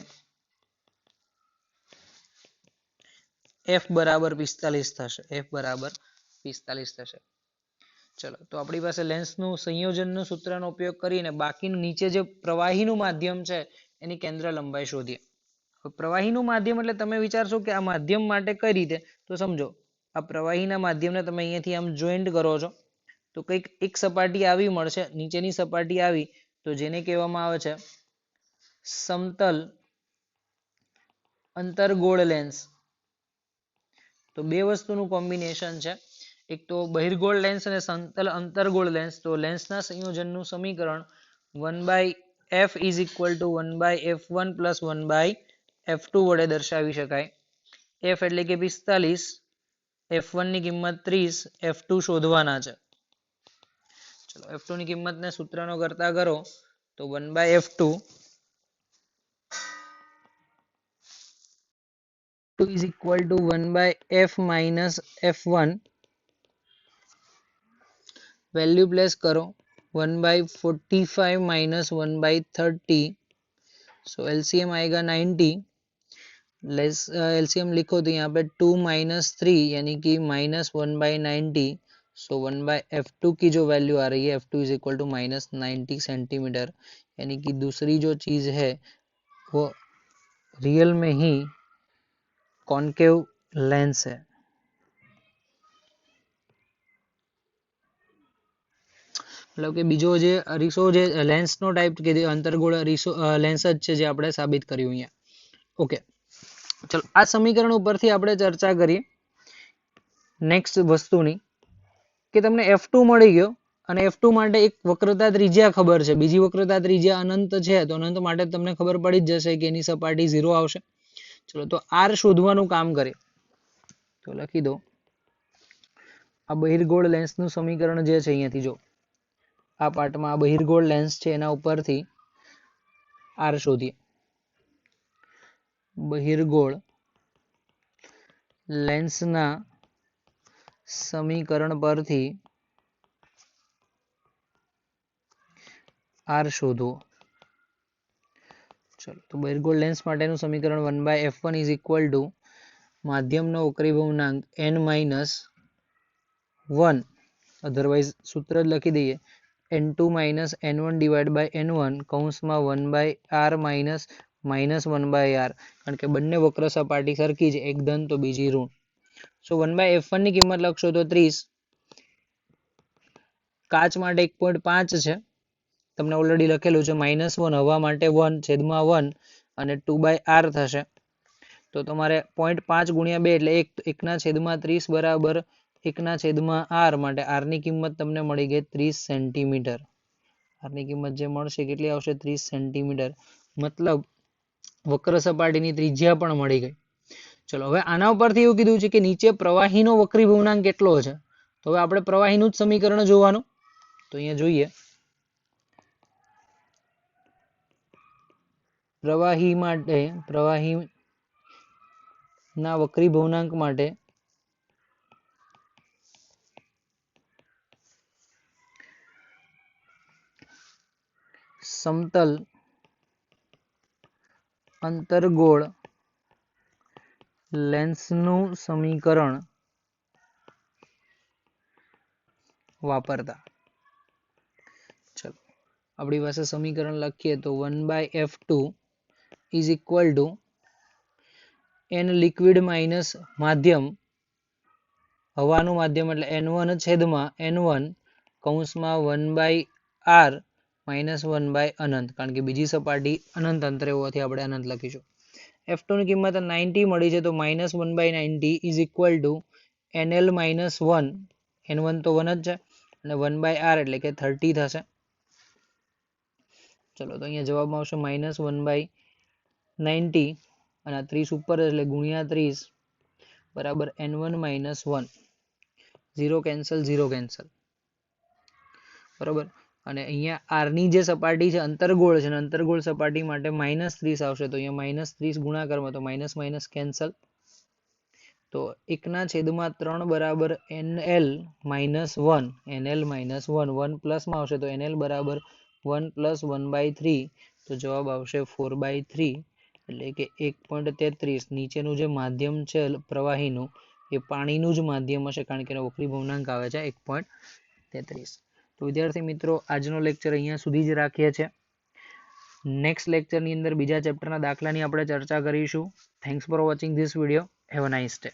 Speaker 1: F બરાબર 45 થશે. F બરાબર 45 થશે. ચલો, તો આપણી પાસે લેન્સનું સંયોજનનું સૂત્રનો ઉપયોગ કરીને બાકીનું નીચે જે પ્રવાહીનું માધ્યમ છે એની કેન્દ્ર લંબાઈ શોધીએ. પ્રવાહીનું માધ્યમ એટલે તમે વિચારશો કે આ માધ્યમ માટે કઈ રીતે, તો સમજો, આ પ્રવાહીના માધ્યમને તમે અહીંયાથી આમ જોઈન્ટ કરો છો, તો કંઈક એક સપાટી આવી મળશે, નીચેની સપાટી આવી, તો જેને કહેવામાં આવે છે સમતલ અંતર્ગોળ લેન્સ. તો બે વસ્તુનું કોમ્બિનેશન છે, એક તો બહિર્ગોળ લેન્સ અને સમતલ અંતર્ગોળ લેન્સ. તો લેન્સના સંયોજનનું સમીકરણ 1/f is equal two 1/f1 plus 1/f2 વડે દર્શાવી શકાય. f એટલે કે 45, f1 ની કિંમત 30, f2 શોધવાના છે. ચલો, f2 ની કિંમતને સૂત્રનો કરતા કરો તો 1/f2 is equal to 1/f minus f1. Value place करो, 1/45 minus 1/30, सो एलसीएम आएगा 90. एलसीएम लिखो तो यहाँ पे 2 minus 3 यानी कि minus 1/90. सो 1/f2 की जो वैल्यू आ रही है, f2 is equal to minus 90 centimetre, यानी कि दूसरी जो चीज है वो रियल में ही कॉन्केव लेंस है. मतलब કે બીજો જે અરીસો જે લેન્સનો ટાઈપ કે અંતર્ગોળ અરીસો લેન્સ જ છે જે આપણે સાબિત કર્યું અહીંયા. ઓકે, ચલો, આ સમીકરણ ઉપરથી આપણે ચર્ચા કરીએ નેક્સ્ટ વસ્તુની, કે તમને F2 મળી ગયો, અને F2 માટે એક વક્રતા ત્રિજ્યા ખબર છે, બીજી વક્રતા ત્રિજ્યા અનંત છે, તો અનંત માટે તમને ખબર પડી જ જશે કે એની સપાટી 0 આવશે. ચલો, તો R શોધવાનું કામ કરીએ. તો લખી દો, આ બહિર્ગોળ લેન્સનું સમીકરણ જે છે અહીંયાથી જો, આ પાર્ટમાં આ બહિર્ગોળ લેન્સ છે એના ઉપરથી R શોધીએ. બહિર્ગોળ લેન્સના સમીકરણ પરથી આર શોધો. ચલો તો બહિર્ગોળ લેન્સ માટેનું સમીકરણ 1/f1 ઇઝ ઇક્વલ ટુ માધ્યમનો વક્રી ભવનાંક n-1, અધરવાઇઝ સૂત્ર જ લખી દઈએ, n2 - n1 divide by n1 કૌંસમાં 1/r માઇનસ 1/r, કારણ કે બંને વક્ર સપાટી સરખી છે, એક ધન તો બીજી ઋણ. સો 1/f1 ની કિંમત લખશો તો 30, કાચ માટે 1.5 છે, તમને ઓલરેડી લખેલું છે, -1 હવા માટે 1/1 અને 2/r થશે. તો તમારે 0.5 ગુણ્યા 2 એટલે 1/30 બરાબર 1/r, માટે r ની કિંમત તમને મળી ગઈ 30 સેન્ટીમીટર. r ની કિંમત જે મળશે કેટલી આવશે? 30 સેન્ટીમીટર. મતલબ વક્ર સપાટીની ત્રિજ્યા પણ મળી ગઈ. ચલો હવે આના ઉપરથી એવું કીધું છે કે નીચે પ્રવાહીનો વક્રી ભવનાંક કેટલો છે. તો હવે આપણે પ્રવાહીનું જ સમીકરણ જોવાનું. તો અહીંયા જોઈએ, પ્રવાહી માટે, પ્રવાહીના વક્રી ભવનાંક માટે સમતલ અંતર્ગોળ લેન્સનું સમીકરણ વાપરતા. ચલો આપણી પાસે સમીકરણ લખીએ તો 1/f2 is equal two n liquid minus માધ્યમ, હવાનું માધ્યમ એટલે n1 છેદમાં n1 કૌંસમાં 1/r માઇનસ 1/અનંત, કારણ કે બીજી સપાટી અનંત અંતરે હોવાથી આપણે અનંત લખીશું. f2 ની કિંમત 90 મળી છે, તો -1/90 is equal two nl - 1, n1 તો 1 જ છે, અને 1/r એટલે કે 30 થશે. ચલો તો અહીંયા જવાબમાં આવશે -1/90 અને 30 ઉપર એટલે ગુણ્યા 30 બરાબર n1 - 1, 0 કેન્સલ 0 કેન્સલ, બરાબર. અને અહીંયા r ની જે સપાટી છે અંતર્ગોળ છે, અને અંતર્ગોળ સપાટી માટે -30 આવશે, તો અહીંયા -30 ગુણાકારમાં તો માઇનસ માઇનસ કેન્સલ. તો 1/3 બરાબર nl - 1, nl - 1, 1 પ્લસમાં આવશે તો nl બરાબર 1 + 1/3, તો જવાબ આવશે 4/3, એટલે કે 1.33. નીચેનું જે માધ્યમ છે પ્રવાહીનું એ પાણીનું જ માધ્યમ હશે, કારણ કે એનો વક્રી ભવનાંક આવે છે 1.33. તો વિદ્યાર્થી મિત્રો આજનો લેક્ચર અહીંયા સુધી જ રાખીએ છીએ. નેક્સ્ટ લેક્ચરની અંદર બીજા ચેપ્ટરના દાખલાની આપણે ચર્ચા કરીશું. Thanks for watching this video. Have a nice day.